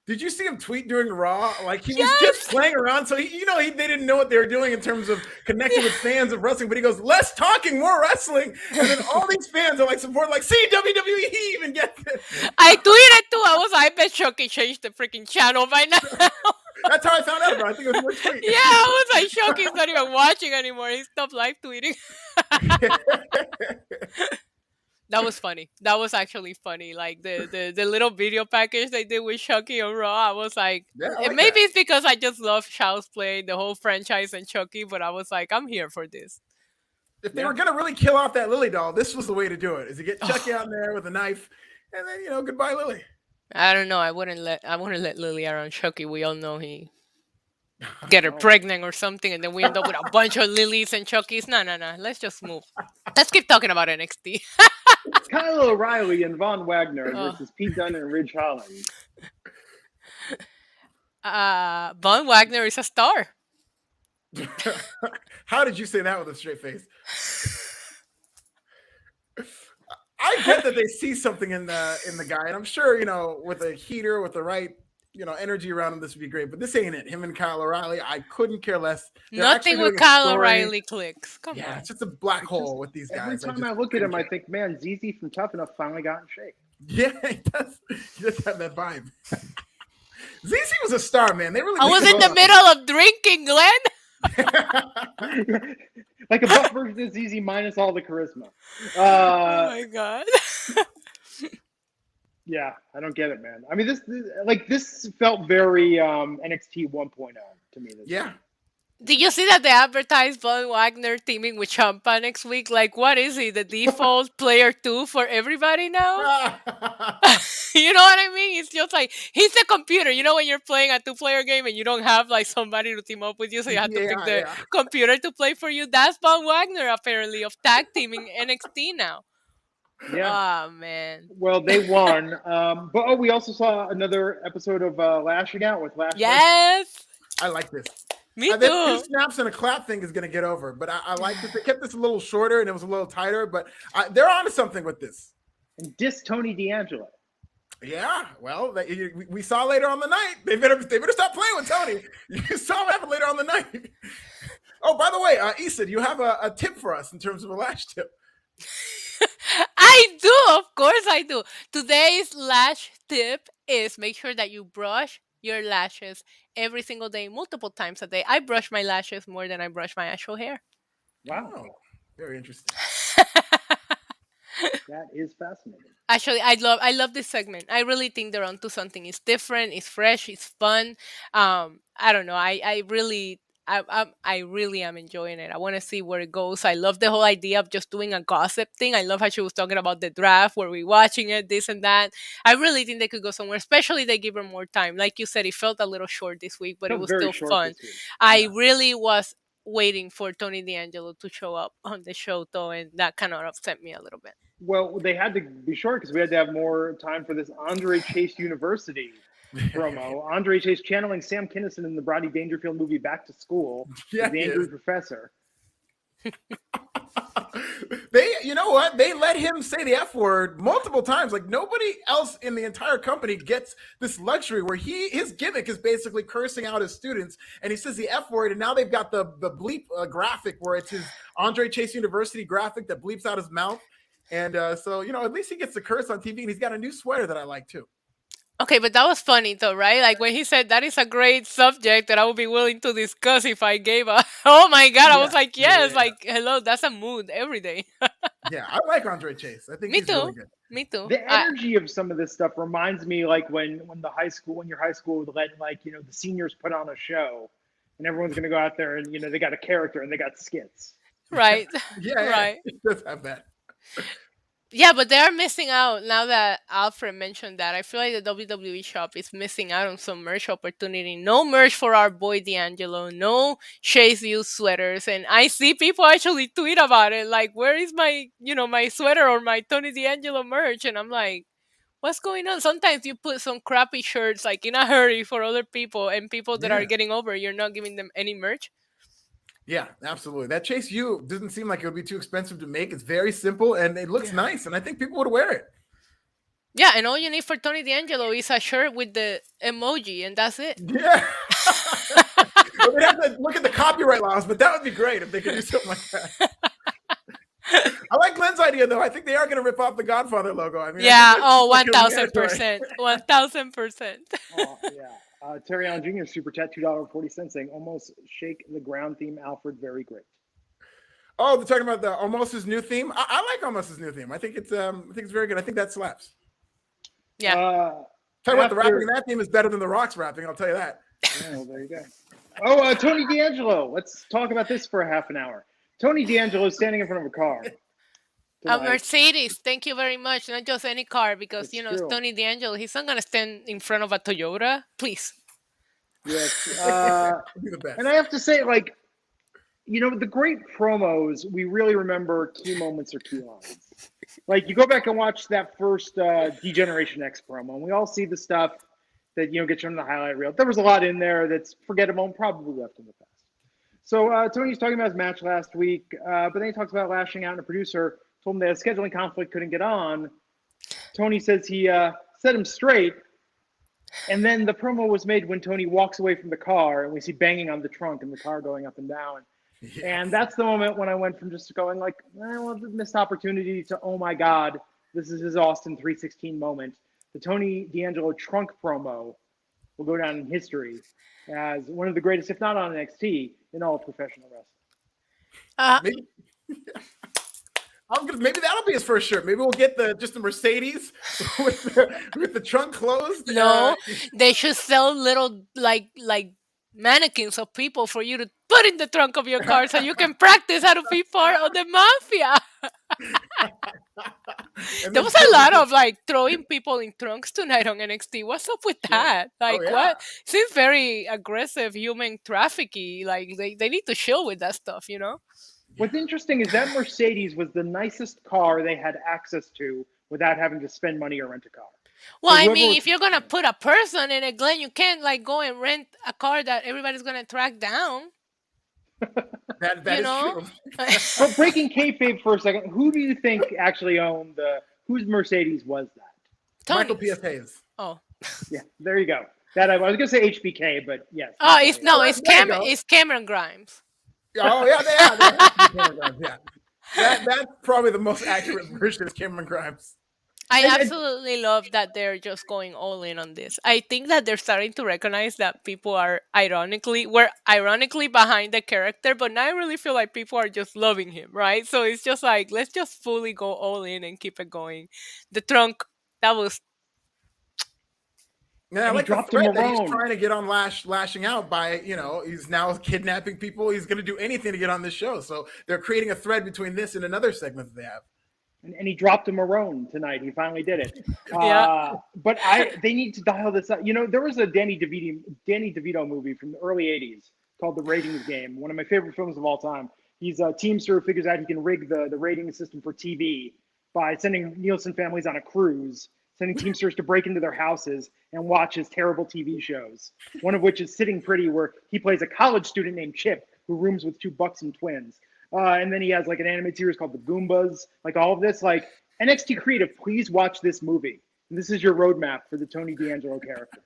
C: Did you see him tweet during Raw? Like, he was just playing around. So, they didn't know what they were doing in terms of connecting with fans of wrestling. But he goes, less talking, more wrestling. And then all these fans are supporting, see, WWE, he even gets it.
B: I tweeted too. I bet Chucky changed the freaking channel by now.
C: That's how I found out, bro. I think it was your tweet.
B: Yeah, I was like, Chucky's not even watching anymore. He stopped live tweeting. That was funny. That was actually funny. Like the little video package they did with Chucky on Raw. I was like, maybe it's because I just love Child's Play, the whole franchise, and Chucky. But I was like, I'm here for this.
C: If they were gonna really kill off that Lily doll, this was the way to do it: is to get Chucky out there with a knife, and then goodbye Lily.
B: I don't know. I wouldn't let Lily around Chucky. We all know he get her pregnant or something, and then we end up with a bunch of Lilies and Chuckies. No. Let's just move. Let's keep talking about NXT.
A: Kyle O'Reilly and Von Wagner versus Pete Dunne and Ridge Holland.
B: Von Wagner is a star.
C: How did you say that with a straight face? I get that they see something in the guy, and I'm sure with a heater, with the right energy around him, this would be great. But this ain't it. Him and Kyle O'Reilly, I couldn't care less.
B: Nothing with Kyle O'Reilly clicks. Come on.
C: It's just a black hole with these guys.
A: Every time I look at him, I think, man, ZZ from Tough Enough finally got in shape.
C: Yeah, he does. He does have that vibe. ZZ was a star, man. They really.
B: I was in the middle of drinking, Glenn.
A: Like a buff version of ZZ minus all the charisma.
B: Oh my god.
A: Yeah, I don't get it, man. I mean, this felt very NXT 1.0 to me.
C: Yeah.
B: Did you see that they advertised Von Wagner teaming with Ciampa next week? Like, what is he? The default player 2 for everybody now? You know what I mean? It's just like, he's the computer. You know when you're playing a 2-player game and you don't have like somebody to team up with you, so you have to pick the computer to play for you? That's Von Wagner, apparently, of tag teaming NXT now.
A: Yeah.
B: Oh, man.
A: Well, they won. But we also saw another episode of Lashing Out with Lash.
B: Yes.
C: I like this.
B: Me too.
C: This snaps and a clap thing is going to get over, but I like that they kept this a little shorter and it was a little tighter, but they're onto something with this.
A: And diss Tony D'Angelo.
C: Yeah, well, we saw later on the night. They better stop playing with Tony. You saw what happened later on the night. Oh, by the way, Issa, do you have a tip for us in terms of a lash tip?
B: I do, of course I do. Today's lash tip is make sure that you brush your lashes every single day, multiple times a day. I brush my lashes more than I brush my actual hair.
A: Wow.
C: Oh, very interesting.
A: That is fascinating.
B: Actually, I love this segment. I really think they're onto something. It's different, it's fresh, it's fun. I don't know. I really am enjoying it. I want to see where it goes. I love the whole idea of just doing a gossip thing. I love how she was talking about the draft, where we watching it, this and that. I really think they could go somewhere, especially they give her more time. Like you said, it felt a little short this week, but it was still fun. I really was waiting for Tony D'Angelo to show up on the show, though, and that kind of upset me a little bit.
A: Well, they had to be short because we had to have more time for this Andre Chase University promo. Andre Chase channeling Sam Kinison in the Rodney Dangerfield movie Back to School.
C: Yeah,
A: the angry professor.
C: You know what? They let him say the F word multiple times. Like nobody else in the entire company gets this luxury where his gimmick is basically cursing out his students, and he says the F word, and now they've got the bleep graphic where it's his Andre Chase University graphic that bleeps out his mouth. And so, at least he gets to curse on TV, and he's got a new sweater that I like too.
B: Okay, but that was funny though, right? Like when he said that is a great subject that I would be willing to discuss if I gave a. Oh my god! I was like, yes, like hello, that's a mood every day.
C: Yeah, I like Andre Chase. I think he's really good.
B: Me too.
A: The energy of some of this stuff reminds me like when your high school would let the seniors put on a show, and everyone's gonna go out there and they got a character and they got skits.
B: Right.
C: Right. It does have that.
B: Yeah, but they are missing out now that Alfred mentioned that. I feel like the WWE shop is missing out on some merch opportunity. No merch for our boy D'Angelo. No Chase U sweaters. And I see people actually tweet about it. Like, where is my, my sweater or my Tony D'Angelo merch? And I'm like, what's going on? Sometimes you put some crappy shirts like in a hurry for other people and people that are getting over. You're not giving them any merch.
C: Yeah, absolutely. That Chase U doesn't seem like it would be too expensive to make. It's very simple and it looks nice, and I think people would wear it.
B: Yeah, and all you need for Tony D'Angelo is a shirt with the emoji, and that's it.
C: Yeah. Well, they have to look at the copyright laws, but that would be great if they could do something like that. I like Glenn's idea, though. I think they are going to rip off the Godfather logo. I mean,
B: 1,000%. 1,000%.
A: Oh, yeah. Terry Allen Jr. Super Chat $2.40 saying almost shake the ground theme. Alfred, very great.
C: Oh, they're talking about the almost his new theme. I like almost his new theme. I think it's very good. I think that slaps.
B: Yeah.
C: Tell you what, the rapping in that theme is better than the Rock's rapping. I'll tell you that.
A: Oh, there you go. Oh, Tony D'Angelo. Let's talk about this for a half an hour. Tony D'Angelo standing in front of a car.
B: A Mercedes, thank you very much. Not just any car, because it's Tony D'Angelo. He's not gonna stand in front of a Toyota, please.
A: Yes, and I have to say, the great promos, we really remember key moments or key lines. Like you go back and watch that first D-Generation X promo, and we all see the stuff that gets shown in the highlight reel. There was a lot in there that's forgettable and probably left in the past. So Tony's talking about his match last week, but then he talks about lashing out, and a producer told him they had a scheduling conflict, couldn't get on. Tony says he set him straight, and then the promo was made when Tony walks away from the car, and we see banging on the trunk and the car going up and down. Yes. And that's the moment when I went from just going like, well, missed opportunity to, oh my God, This is his Austin 316 moment. The Tony D'Angelo trunk promo will go down in history as one of the greatest, if not on NXT, in all of professional wrestling.
C: Maybe that'll be his first shirt. Maybe we'll get just the Mercedes with the trunk closed.
B: No, they should sell little like mannequins of people for you to put in the trunk of your car so you can practice how to be part of the mafia. There was a lot of like throwing people in trunks tonight on NXT. What's up with that? Like, what? Seems very aggressive human trafficking. Like they need to chill with that stuff, you know?
A: What's interesting is that Mercedes was the nicest car they had access to without having to spend money or rent a car.
B: Well, I mean, if you're gonna put a person in it, Glenn, you can't like go and rent a car that everybody's gonna track down.
C: That is true.
A: But breaking kayfabe for a second, who do you think actually owned whose Mercedes was that?
C: Michael P.S. Hayes.
B: Oh.
A: Yeah, there you go. That I was gonna say HBK, but yes.
B: Oh, it's Cameron Grimes.
C: Oh yeah. That's probably the most accurate version of Cameron Grimes.
B: I absolutely love that they're just going all in on this. I think that they're starting to recognize that people are ironically behind the character, but now I really feel like people are just loving him, right? So it's just like, let's just fully go all in and keep it going. The trunk, that was...
C: Yeah, I like the threat that he's trying to get on lashing out by, he's now kidnapping people. He's going to do anything to get on this show. So they're creating a thread between this and another segment that they have.
A: And he dropped a Marone tonight. He finally did it.
B: Yeah.
A: But they need to dial this up. There was a Danny DeVito movie from the early 80s called The Ratings Game, one of my favorite films of all time. He's a teamster who figures out he can rig the rating system for TV by sending Nielsen families on a cruise, sending teamsters to break into their houses and watch his terrible TV shows, one of which is Sitting Pretty, where he plays a college student named Chip who rooms with two buxom twins. And then he has like an animated series called The Goombas, like all of this. Like, NXT Creative, please watch this movie. And this is your roadmap for the Tony D'Angelo character.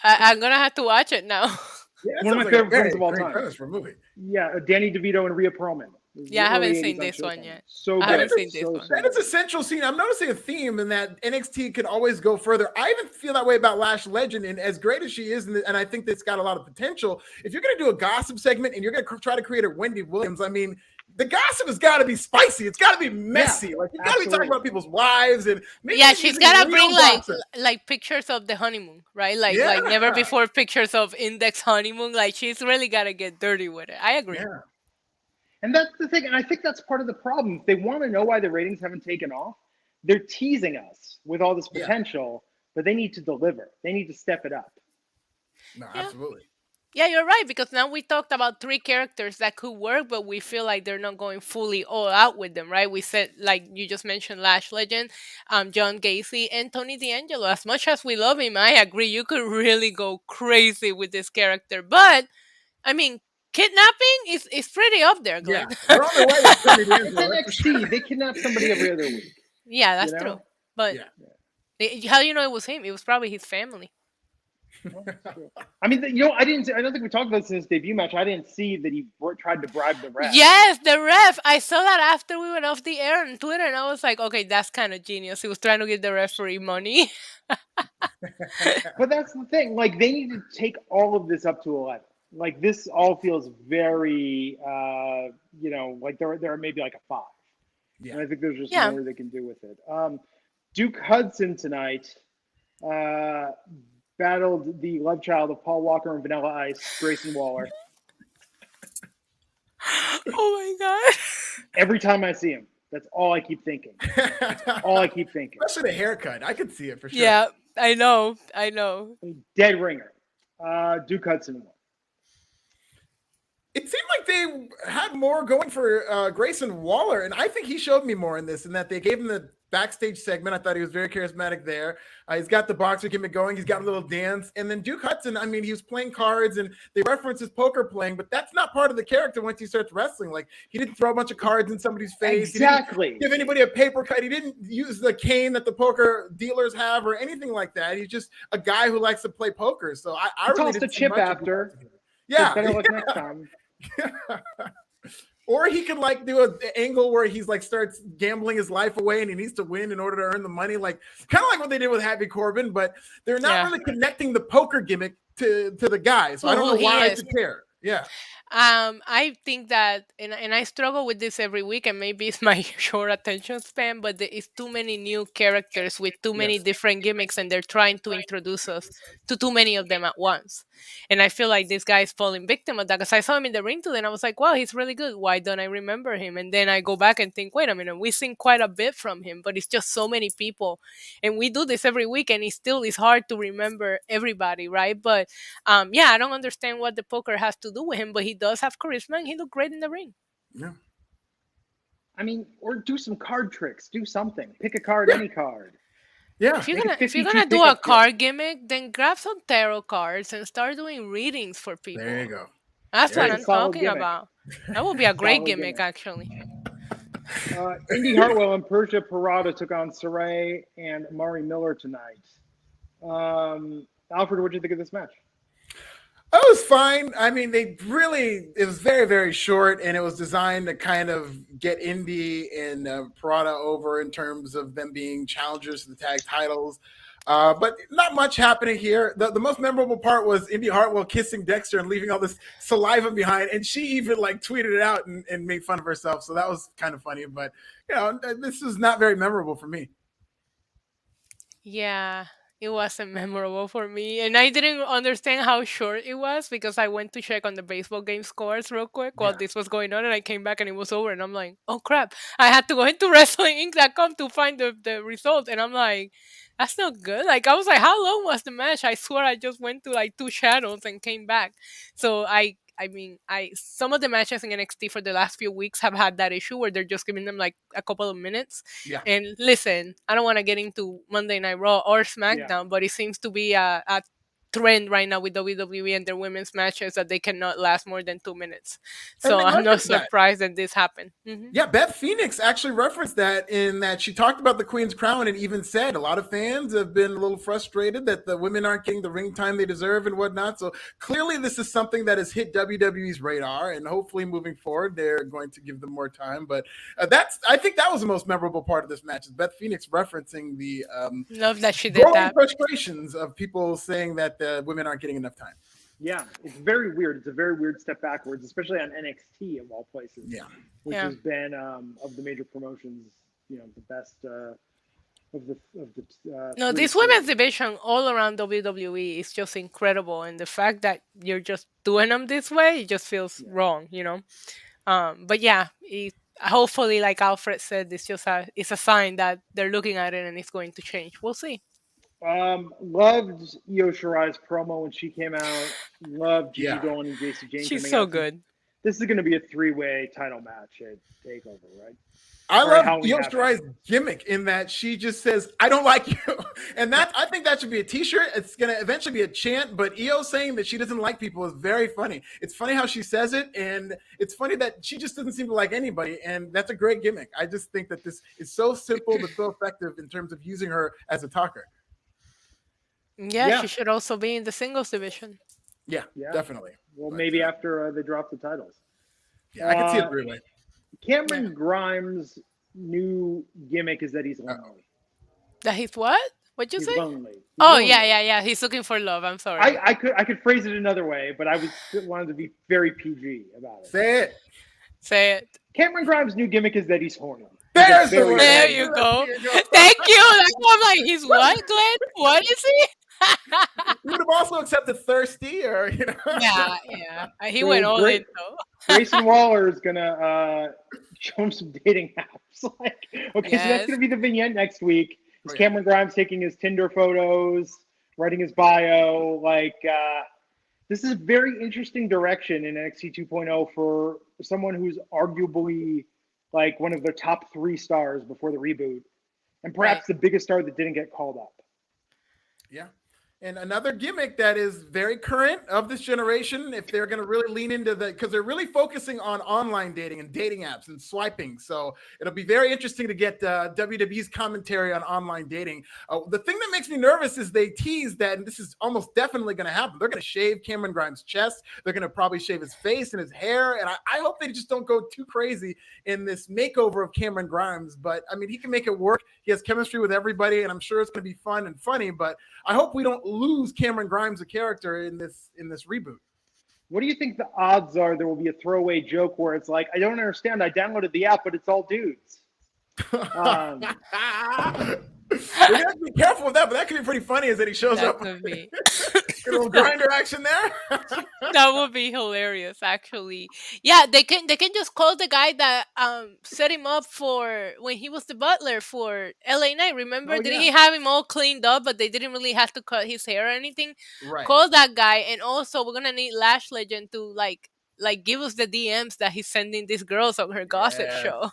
B: I'm going to have to watch it now.
A: Yeah, one of my favorite films of all time.
C: For a movie.
A: Yeah, Danny DeVito and Rhea Perlman.
B: Yeah, I haven't seen this one yet.
A: So
B: I haven't seen this one.
C: That is a central scene. I'm noticing a theme in that NXT could always go further. I even feel that way about Lash Legend, and as great as she is, and I think that's got a lot of potential. If you're going to do a gossip segment and you're going to try to create a Wendy Williams, I mean, the gossip has got to be spicy. It's got to be messy. Like, you got to be talking about people's wives, and maybe
B: she's got to bring like pictures of the honeymoon, right? Like never before pictures of index honeymoon. Like, she's really got to get dirty with it. I agree.
C: Yeah.
A: And that's the thing. And I think that's part of the problem. If they want to know why the ratings haven't taken off, they're teasing us with all this potential, but they need to deliver. They need to step it up.
C: No, absolutely.
B: Yeah, you're right, because now we talked about three characters that could work, but we feel like they're not going fully all out with them, right? We said, like you just mentioned, Lash Legend, John Gacy, and Tony D'Angelo. As much as we love him, I agree, you could really go crazy with this character. But, I mean, kidnapping is pretty up there, Glenn.
C: Yeah, they're on their way to Tony D'Angelo.
A: NXT, they kidnap somebody every other week.
B: Yeah, that's true. But how do you know it was him? It was probably his family.
A: I mean, I don't think we talked about this in his debut match. I didn't see that he tried to bribe the ref.
B: Yes, the ref. I saw that after we went off the air on Twitter, and I was like, okay, that's kind of genius. He was trying to give the referee money.
A: But that's the thing. Like, they need to take all of this up to 11. Like, this all feels very, like there are maybe like a 5. Yeah. And I think there's just more they can do with it. Duke Hudson tonight battled the love child of Paul Walker and Vanilla Ice, Grayson Waller.
B: Oh my God.
A: Every time I see him, that's all I keep thinking.
C: Especially the haircut. I could see it for sure.
B: Yeah, I know.
A: Dead ringer. Duke Hudson won.
C: It seemed like they had more going for Grayson Waller, and I think he showed me more in this, in that they gave him the backstage segment. I thought he was very charismatic there. He's got the box to keep it going. He's got a little dance. And then Duke Hudson, I mean, he was playing cards, and they reference his poker playing, but that's not part of the character once he starts wrestling. Like, he didn't throw a bunch of cards in somebody's face.
A: Exactly.
C: He didn't give anybody a paper cut. He didn't use the cane that the poker dealers have or anything like that. He's just a guy who likes to play poker. So I really
A: tossed a chip after.
C: Yeah.
A: Better luck next time.
C: Or he could like do an angle where he's like starts gambling his life away and he needs to win in order to earn the money, like kind of like what they did with Happy Corbin, but they're not really connecting the poker gimmick to the guy. So I don't know why I should care. Yeah.
B: I think that, and I struggle with this every week, and maybe it's my short attention span, but there is too many new characters with too many different gimmicks, and they're trying to introduce us to too many of them at once. And I feel like this guy is falling victim of that, because I saw him in the ring today, and I was like, wow, he's really good. Why don't I remember him? And then I go back and think, wait a minute, we've seen quite a bit from him, but it's just so many people. And we do this every week, and it still is hard to remember everybody, right? But I don't understand what the poker has to do with him, but he does have charisma and he looked great in the ring.
C: Yeah.
A: I mean, or do some card tricks. Do something. Pick a card, any card.
C: Yeah.
B: If you're gonna do a card gimmick, then grab some tarot cards and start doing readings for people.
C: There you go.
B: That's what I'm talking about. That would be a great gimmick, actually.
A: Indy Hartwell and Persia Parada took on Saray and Amari Miller tonight. Alfred, what did you think of this match?
C: It was fine. I mean, it was very, very short, and it was designed to kind of get Indy and Parada over in terms of them being challengers to the tag titles. But not much happening here. The most memorable part was Indy Hartwell kissing Dexter and leaving all this saliva behind, and she even like tweeted it out and made fun of herself. So that was kind of funny, but this was not very memorable for me.
B: Yeah. It wasn't memorable for me, and I didn't understand how short it was because I went to check on the baseball game scores real quick while this was going on, and I came back and it was over, and I'm like, oh crap, I had to go into WrestlingInc.com to find the result, and I'm like, that's not good. Like, I was like, how long was the match? I swear I just went to like 2 channels and came back. So some of the matches in NXT for the last few weeks have had that issue where they're just giving them like a couple of minutes.
C: Yeah.
B: And listen, I don't want to get into Monday Night Raw or SmackDown, but it seems to be a trend right now with WWE and their women's matches that they cannot last more than 2 minutes. So I'm not surprised that this happened. Mm-hmm.
C: Yeah, Beth Phoenix actually referenced that in that she talked about the Queen's Crown and even said a lot of fans have been a little frustrated that the women aren't getting the ring time they deserve and whatnot. So clearly this is something that has hit WWE's radar, and hopefully moving forward they're going to give them more time. But I think that was the most memorable part of this match, is Beth Phoenix referencing the
B: love that she did that
C: frustrations of people saying that the women aren't getting enough time.
A: Yeah, it's very weird. It's a very weird step backwards, especially on NXT of all places.
C: Yeah,
A: which has been of the major promotions, the best of the.
B: No, this women's division all around WWE is just incredible, and the fact that you're just doing them this way, it just feels wrong, But yeah, hopefully, like Alfred said, it's a sign that they're looking at it and it's going to change. We'll see.
A: Loved Io Shirai's promo when she came out. Loved Gigi Dolan and Jacy Jayne.
B: She's so good.
A: This is going to be a 3-way title match at TakeOver, right?
C: I love Io Shirai's gimmick in that she just says, "I don't like you," and I think that should be a T-shirt. It's going to eventually be a chant. But Io saying that she doesn't like people is very funny. It's funny how she says it, and it's funny that she just doesn't seem to like anybody, and that's a great gimmick. I just think that this is so simple but so effective in terms of using her as a talker.
B: Yeah, she should also be in the singles division.
C: Yeah, definitely.
A: Well, maybe after they drop the titles.
C: Yeah, I can see it really.
A: Cameron Grimes' new gimmick is that he's lonely.
B: That he's what? What'd you say?
A: Lonely.
B: Lonely. Yeah. He's looking for love. I'm sorry.
A: I could phrase it another way, but I wanted to be very PG about it.
C: Say it.
A: Cameron Grimes' new gimmick is that he's horny.
B: There you go. Thank you. I'm like, he's what, Glenn? What is he?
C: You would have also accepted thirsty, or
B: Yeah. He went all in though.
A: Grayson Waller is gonna show him some dating apps. So that's gonna be the vignette next week. Is Cameron Grimes taking his Tinder photos, writing his bio? This is a very interesting direction in NXT 2.0 for someone who's arguably like one of the top 3 stars before the reboot, and perhaps the biggest star that didn't get called up.
C: Yeah. And another gimmick that is very current of this generation, if they're going to really lean into because they're really focusing on online dating and dating apps and swiping. So it'll be very interesting to get WWE's commentary on online dating. The thing that makes me nervous is they tease that, and this is almost definitely going to happen. They're going to shave Cameron Grimes' chest. They're going to probably shave his face and his hair. And I hope they just don't go too crazy in this makeover of Cameron Grimes. But I mean, he can make it work. He has chemistry with everybody, and I'm sure it's going to be fun and funny. But I hope we don't lose Cameron Grimes, a character in this reboot.
A: What do you think the odds are there will be a throwaway joke where it's like, I don't understand, I downloaded the app, but it's all dudes?
C: We have to be careful with that, but that could be pretty funny as that he shows up.
B: Could be.
C: A little grinder action there.
B: That would be hilarious, actually. Yeah, they can just call the guy that set him up for when he was the butler for LA Knight. Remember, didn't he have him all cleaned up, but they didn't really have to cut his hair or anything?
C: Right.
B: Call that guy, and also we're gonna need Lash Legend to like give us the DMs that he's sending these girls on her gossip show.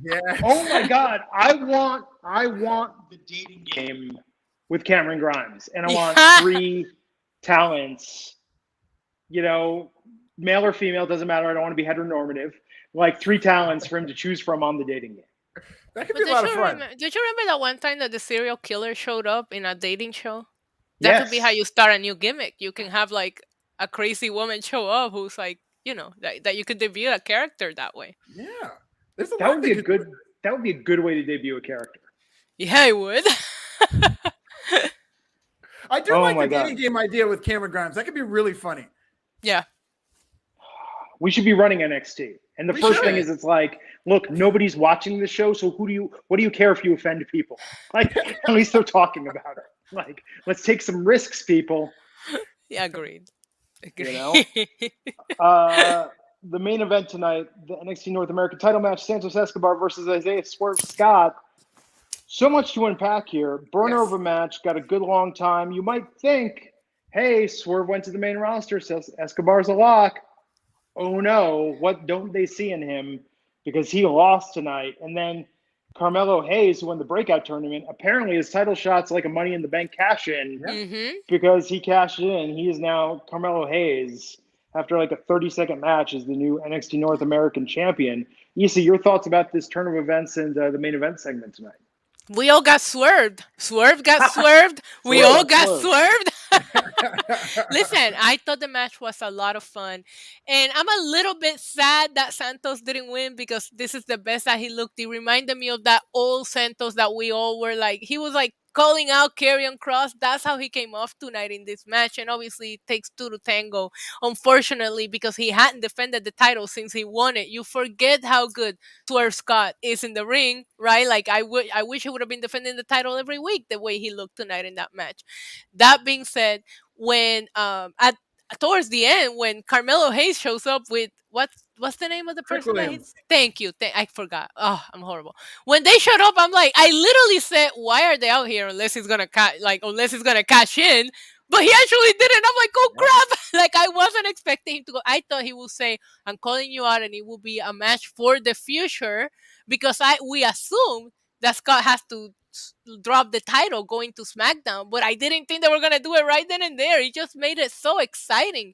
C: Yeah.
A: Oh my God, I want the dating game with Cameron Grimes, and I want 3 talents. You know, male or female, doesn't matter. I don't want to be heteronormative. Like 3 talents for him to choose from on the dating game.
C: That could be a lot of fun.
B: Did you remember that one time that the serial killer showed up in a dating show? That could be how you start a new gimmick. You can have like a crazy woman show up who's like, you know, that you could debut a character that way.
C: Yeah.
A: That would be a good way to debut a character.
B: Yeah, it would.
C: I do like the dating game idea with Cameron Grimes. That could be really funny.
B: Yeah.
A: We should be running NXT. And the first thing is, it's like, look, nobody's watching the show, so what do you care if you offend people? Like, at least they're talking about it. Like, let's take some risks, people.
B: Yeah, agreed.
A: You know? The main event tonight, the NXT North American title match, Santos Escobar versus Isaiah Swerve Scott. So much to unpack here. Burner of a match, got a good long time. You might think, hey, Swerve went to the main roster, so Escobar's a lock. Oh no, what don't they see in him? Because he lost tonight. And then Carmelo Hayes, who won the breakout tournament, apparently his title shot's like a Money in the Bank cash-in because he cashed it in. He is now Carmelo Hayes, after like a 30-second match, is the new NXT North American champion. Issa, your thoughts about this turn of events and the main event segment tonight?
B: We all got swerved. Swerve got swerved. We all got swerved. Listen, I thought the match was a lot of fun. And I'm a little bit sad that Santos didn't win because this is the best that he looked. He reminded me of that old Santos that we all were like. He was like calling out Karrion Kross. That's how he came off tonight in this match. And obviously it takes 2 to tango. Unfortunately, because he hadn't defended the title since he won it. You forget how good Swerve Scott is in the ring, right? Like I wish he would have been defending the title every week the way he looked tonight in that match. That being said, when towards the end, when Carmelo Hayes shows up with what's the name of the person? Thank you. I forgot. Oh, I'm horrible. When they showed up, I'm like, I literally said, why are they out here unless he's gonna cash in? But he actually did it. I'm like, oh crap! Like I wasn't expecting him to go. I thought he would say, "I'm calling you out," and it will be a match for the future because we assumed that Scott has to drop the title going to SmackDown, but I didn't think they were gonna do it right then and there. It just made it so exciting.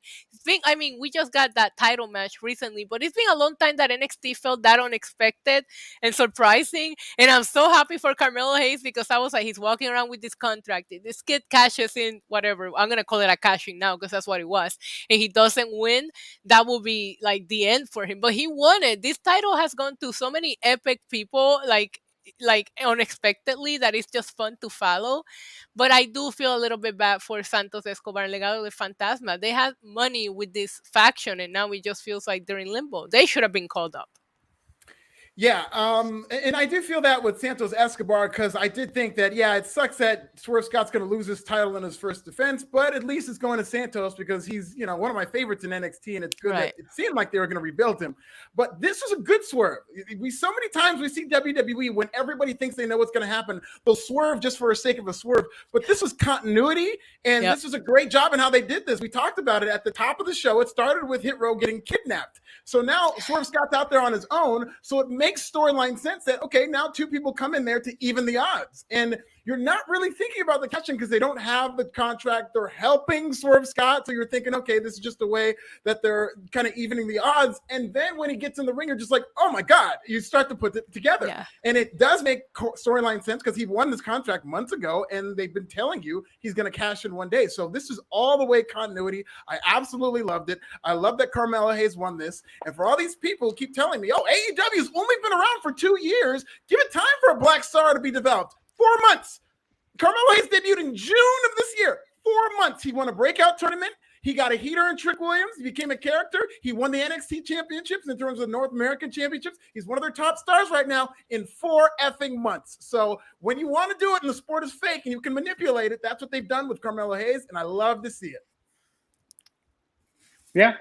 B: We just got that title match recently, but it's been a long time that NXT felt that unexpected and surprising. And I'm so happy for Carmelo Hayes because I was like, he's walking around with this contract. This kid cashes in whatever. I'm gonna call it a cashing now because that's what it was. And he doesn't win, that will be like the end for him. But he won it. This title has gone to so many epic people, like unexpectedly, that it's just fun to follow. But I do feel a little bit bad for Santos Escobar and Legado del Fantasma. They had money with this faction and now it just feels like they're in limbo. They should have been called up.
C: Yeah, and I do feel that with Santos Escobar because I did think that, it sucks that Swerve Scott's going to lose his title in his first defense, but at least it's going to Santos because he's, one of my favorites in NXT, and it's good that it seemed like they were going to rebuild him. But this was a good swerve. So many times we see WWE when everybody thinks they know what's going to happen, they'll swerve just for the sake of a swerve. But this was continuity, and this was a great job in how they did this. We talked about it at the top of the show. It started with Hit Row getting kidnapped. So now Swerve Scott's out there on his own, so it makes storyline sense that, okay, now 2 people come in there to even the odds. And you're not really thinking about the catching because they don't have the contract. They're helping Swerve Scott. So you're thinking, okay, this is just a way that they're kind of evening the odds. And then when he gets in the ring, you're just like, oh my God, you start to put it together.
B: Yeah.
C: And it does make storyline sense because he won this contract months ago and they've been telling you he's going to cash in one day. So this is all the way continuity. I absolutely loved it. I love that Carmelo Hayes won this. And for all these people who keep telling me, oh, AEW's only been around for 2 years. Give it time for a black star to be developed. 4 months. Carmelo Hayes debuted in June of this year. 4 months. He won a breakout tournament. He got a heater in Trick Williams. He became a character. He won the NXT championships in terms of North American championships. He's one of their top stars right now in 4 effing months. So when you want to do it and the sport is fake and you can manipulate it, that's what they've done with Carmelo Hayes, and I love to see it.
A: Yeah.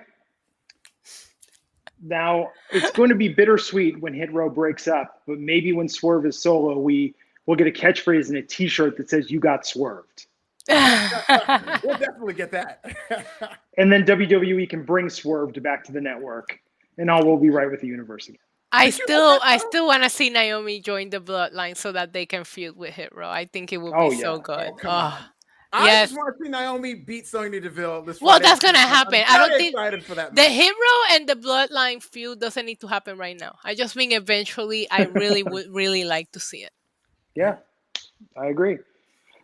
A: Now, it's going to be bittersweet when Hit Row breaks up, but maybe when Swerve is solo, we'll get a catchphrase and a T-shirt that says, "You got swerved."
C: We'll definitely get that.
A: And then WWE can bring Swerved back to the network, and all will be right with the universe again.
B: I still want to see Naomi join the Bloodline so that they can feud with Hit Row. I think it would be so good.
C: I just want to see Naomi beat Sonya Deville this
B: Well,
C: Friday.
B: that's gonna happen.
C: I'm
B: I don't
C: very
B: think
C: excited for that
B: the
C: match.
B: Hit Row and the Bloodline feud doesn't need to happen right now. I just think eventually I really would really like to see it.
A: Yeah, I agree.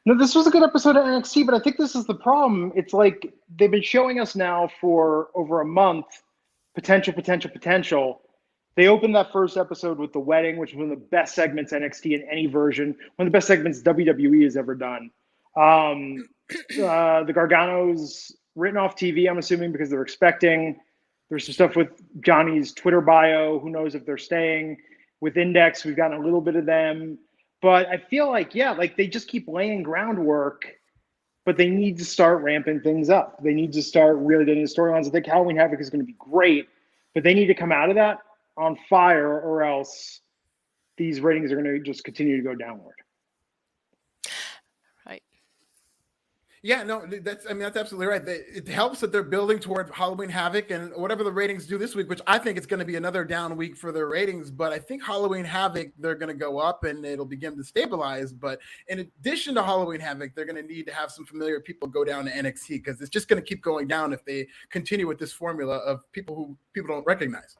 A: No, this was a good episode of NXT, but I think this is the problem. It's like they've been showing us now for over a month potential. They opened that first episode with the wedding, which was one of the best segments NXT in any version, one of the best segments WWE has ever done. The Garganos written off TV, I'm assuming, because they're expecting. There's some stuff with Johnny's Twitter bio. Who knows if they're staying? With Index, we've gotten a little bit of them. But I feel like, they just keep laying groundwork, but they need to start ramping things up. They need to start really getting the storylines. I think Halloween Havoc is going to be great, but they need to come out of that on fire, or else these ratings are going to just continue to go downward.
B: Right.
C: Yeah, no, that's absolutely right. It helps that they're building toward Halloween Havoc and whatever the ratings do this week, which I think it's going to be another down week for their ratings. But I think Halloween Havoc, they're going to go up and it'll begin to stabilize. But in addition to Halloween Havoc, they're going to need to have some familiar people go down to NXT because it's just going to keep going down if they continue with this formula of people who people don't recognize.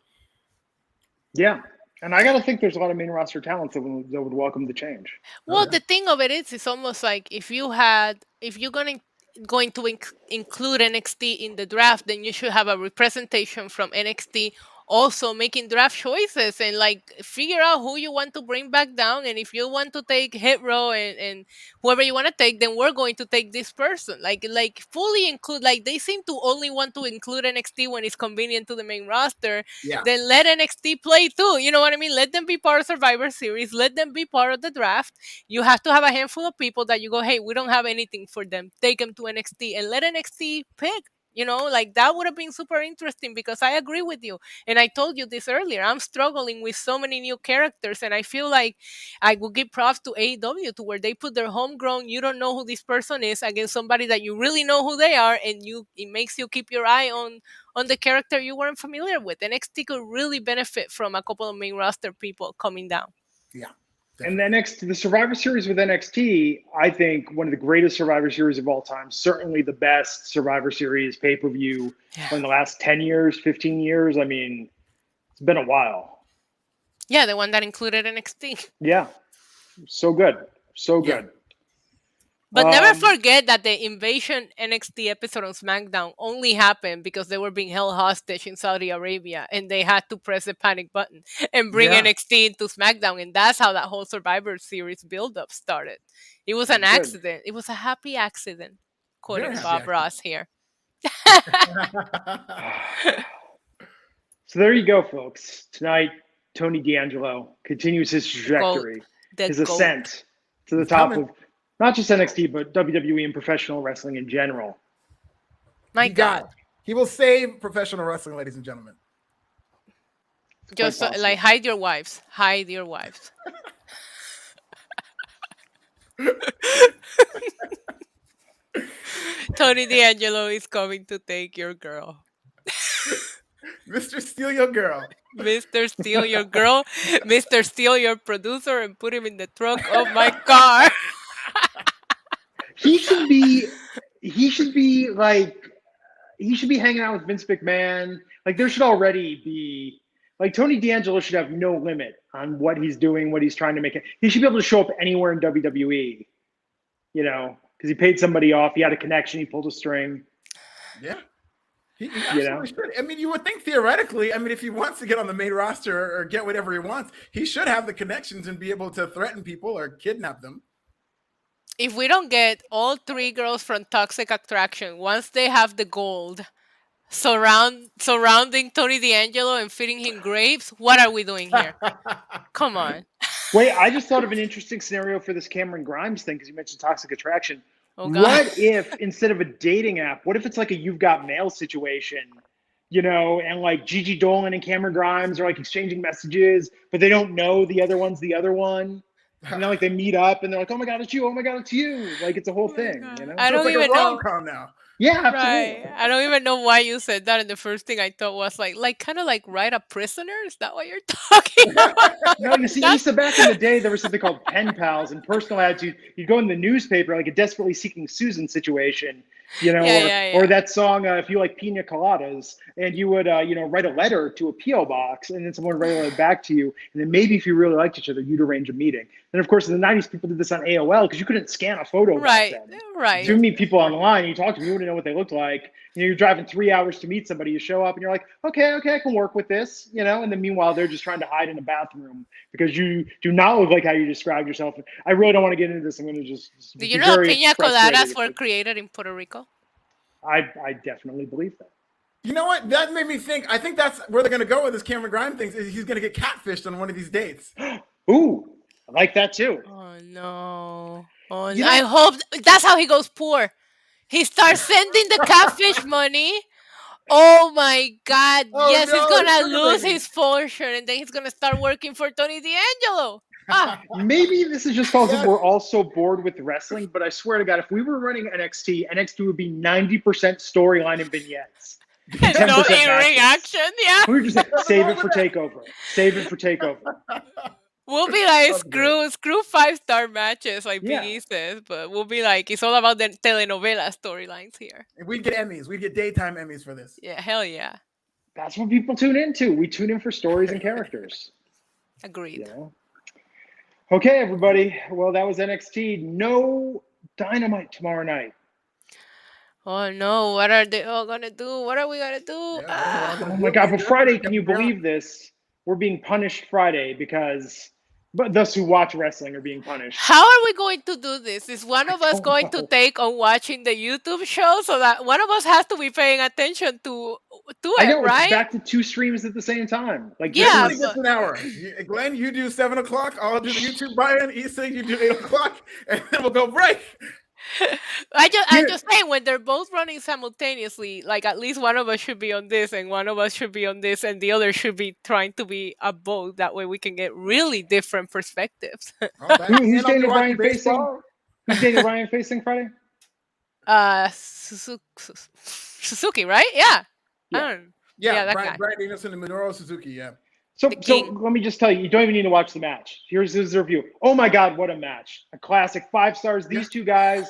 B: Yeah.
A: And I got to think there's a lot of main roster talents that would welcome the change.
B: Well, the thing of it is, it's almost like if you're going to include NXT in the draft, then you should have a representation from NXT also making draft choices and figure out who you want to bring back down. And if you want to take Hit Row and whoever you want to take, then we're going to take this person. Like fully include. They seem to only want to include NXT when it's convenient to the main roster.
C: Yeah.
B: Then let NXT play too. You know what I mean? Let them be part of Survivor Series. Let them be part of the draft. You have to have a handful of people that you go, hey, we don't have anything for them. Take them to NXT and let NXT pick. That would have been super interesting because I agree with you. And I told you this earlier. I'm struggling with so many new characters. And I feel like I will give props to AEW to where they put their homegrown, you don't know who this person is, against somebody that you really know who they are. And it makes you keep your eye on the character you weren't familiar with. NXT could really benefit from a couple of main roster people coming down.
C: Yeah.
A: And the Survivor Series with NXT, I think one of the greatest Survivor Series of all time, certainly the best Survivor Series pay-per-view in the last 10 years, 15 years. I mean, it's been a while.
B: Yeah, the one that included NXT.
A: Yeah, so good. So good.
B: But never forget that the Invasion NXT episode on SmackDown only happened because they were being held hostage in Saudi Arabia and they had to press the panic button and bring NXT into SmackDown. And that's how that whole Survivor Series build-up started. It was an accident. It was a happy accident, quoting Bob Ross here.
A: So there you go, folks. Tonight, Tony D'Angelo continues his trajectory, his ascent to the top of not just NXT, but WWE and professional wrestling in general.
B: My God.
C: He will save professional wrestling, ladies and gentlemen.
B: Just hide your wives. Hide your wives. Tony D'Angelo is coming to take your girl.
C: Mr. Steal Your Girl.
B: Mr. Steal Your Girl. Mr. Steal Your producer and put him in the trunk of my car.
A: He should be like, he should be hanging out with Vince McMahon. Like, there should already be, like, Tony D'Angelo should have no limit on what he's doing, what he's trying to make it. He should be able to show up anywhere in WWE, you know, because he paid somebody off. He had a connection. He pulled a string.
C: Yeah. He absolutely should. I mean, you would think theoretically, I mean, if he wants to get on the main roster or get whatever he wants, he should have the connections and be able to threaten people or kidnap them.
B: If we don't get all 3 girls from Toxic Attraction, once they have the gold surrounding Tony D'Angelo and feeding him grapes, what are we doing here? Come on.
A: Wait, I just thought of an interesting scenario for this Cameron Grimes thing because you mentioned Toxic Attraction.
B: Oh, God.
A: What if instead of a dating app, what if it's like a You've Got Mail situation, you know, and like Gigi Dolan and Cameron Grimes are like exchanging messages, but they don't know the other one's the other one. And then like they meet up and they're like, oh my God, it's you. Oh my God, it's you. Like it's a whole thing, you know?
B: I don't
C: it's like
B: even
C: a
B: know.
C: rom-com now.
A: Yeah, absolutely.
B: Right. I don't even know why you said that. And the first thing I thought was like kind of like Ride a Prisoner. Is that what you're talking about?
A: No, you see, Lisa, back in the day, there was something called pen pals and personal ads. You'd go in the newspaper, like a Desperately Seeking Susan situation, you know, or that song, If You Like Pina Coladas, and you would, you know, write a letter to a P.O. box, and then someone would write a letter back to you, and then maybe if you really liked each other, you'd arrange a meeting. And of course, in the 90s, people did this on AOL because you couldn't scan a photo back then.
B: Right.
A: So you meet people online, you talk to them, you wouldn't know what they looked like. You know, you're driving 3 hours to meet somebody, you show up, and you're like, okay, I can work with this, you know, and then meanwhile, they're just trying to hide in a bathroom because you do not look like how you described yourself. I really don't want to get into this. I'm going to just
B: Do you know piña coladas were created in Puerto Rico?
A: I definitely believe that.
C: You know what? That made me think. I think that's where they're going to go with this Cameron Grimes thing. Is he's going to get catfished on one of these dates.
A: Ooh, I like that too.
B: Oh, no. Oh, no. I hope that's how he goes poor. He starts sending the catfish money. Oh, my God.
C: Oh,
B: yes,
C: no,
B: he's going to
C: sugar
B: lose
C: baby.
B: his fortune, and then he's going to start working for Tony D'Angelo.
A: Maybe this is just because we're all so bored with wrestling, but I swear to God, if we were running NXT would be 90% storyline and vignettes.
B: And no in-ring action, yeah.
A: We were just like, save it for TakeOver. Save it for TakeOver.
B: We'll be like, screw 5-star matches, like Big E says, but we'll be like, it's all about the telenovela storylines here.
C: We'd get Emmys. We'd get daytime Emmys for this.
B: Yeah, hell yeah.
A: That's what people tune into. We tune in for stories and characters.
B: Agreed.
A: You know? Okay, everybody. Well, that was NXT. No Dynamite tomorrow night.
B: Oh, no. What are they all going to do? What are we going to do?
A: Oh, my God. But Friday, can you believe this? We're being punished Friday because thus who watch wrestling are being punished.
B: How are we going to do this? Is one of us going to take on watching the YouTube show so that one of us has to be paying attention to
A: I
B: it,
A: know,
B: right?
A: it's back to 2 streams at the same time. Like,
B: Yeah,
C: Everybody gets an hour. Glenn, you do 7 o'clock. I'll do the YouTube Bryan. Issa, you do 8 o'clock, and then we'll go break.
B: I'm just saying, when they're both running simultaneously, like at least one of us should be on this and one of us should be on this and the other should be trying to be at both. That way we can get really different perspectives.
A: Who's Daniel Bryan facing? Who's Daniel Bryan facing Friday?
B: Suzuki, right? Yeah.
C: Yeah,
B: that guy.
C: Bryan Danielson-Minoru Suzuki, yeah.
A: So let me just tell you don't even need to watch the match. Here's his review. Oh my God, what a match. A classic, 5 stars. These two guys,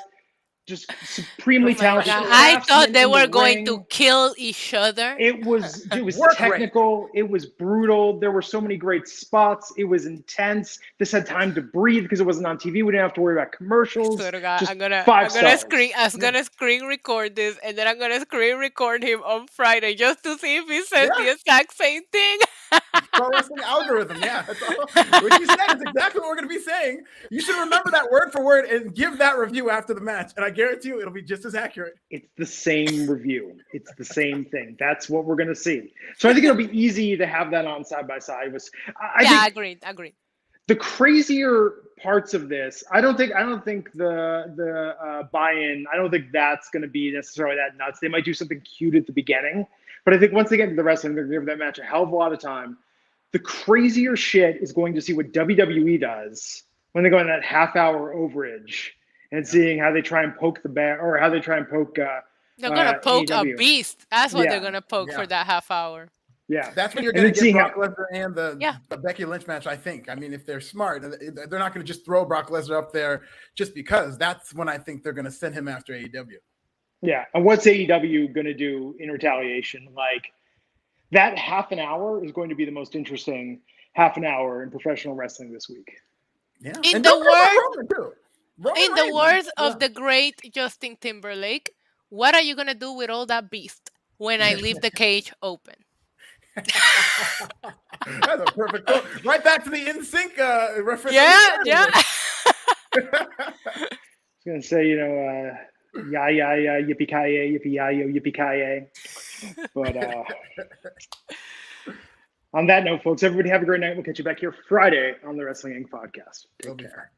A: just supremely talented.
B: I thought they were going to kill each other.
A: It was technical. It was brutal. There were so many great spots. It was intense. This had time to breathe because it wasn't on TV. We didn't have to worry about commercials.
B: I swear to God, I'm gonna screen record this, and then I'm gonna screen record him on Friday just to see if he says the exact same thing.
C: Pro wrestling algorithm, yeah. That's all. What you said is exactly what we're going to be saying. You should remember that word for word and give that review after the match, and I guarantee you it'll be just as accurate.
A: It's the same review. It's the same thing. That's what we're going to see. So I think it'll be easy to have that on side by side.
B: Agreed.
A: The crazier parts of this, I don't think the buy-in, I don't think that's going to be necessarily that nuts. They might do something cute at the beginning, but I think once they get into the wrestling, they're going to give that match a hell of a lot of time. The crazier shit is going to see what WWE does when they go on that half-hour overage and seeing how they try and poke the bear, or how they try and poke.
B: They're going to poke
A: AEW.
B: a beast. That's what they're going to poke for that half hour.
A: Yeah.
C: That's when you're
A: And
C: going
A: then
C: to
A: seeing
C: get Brock Lesnar and the
B: Yeah.
C: Becky Lynch match, I think. I mean, if they're smart, they're not going to just throw Brock Lesnar up there just because. That's when I think they're going to send him after AEW.
A: Yeah. And what's AEW going to do in retaliation? Like, that half an hour is going to be the most interesting half an hour in professional wrestling this week.
C: Yeah.
B: In
C: And
B: the
C: don't forget
B: words,
C: Roman, too. Roman
B: in the
C: Reigns.
B: words
C: Yeah.
B: of the great Justin Timberlake, what are you gonna do with all that beast when I leave the cage open?
C: That's a perfect quote. Right back to the NSYNC reference.
B: Yeah, yeah.
A: I was going to say, yeah, yippee-ki-yay, yippee-yi-yo, yippee-ki-yay. But on that note, folks, everybody have a great night. We'll catch you back here Friday on the Wrestling Inc. podcast. Take care.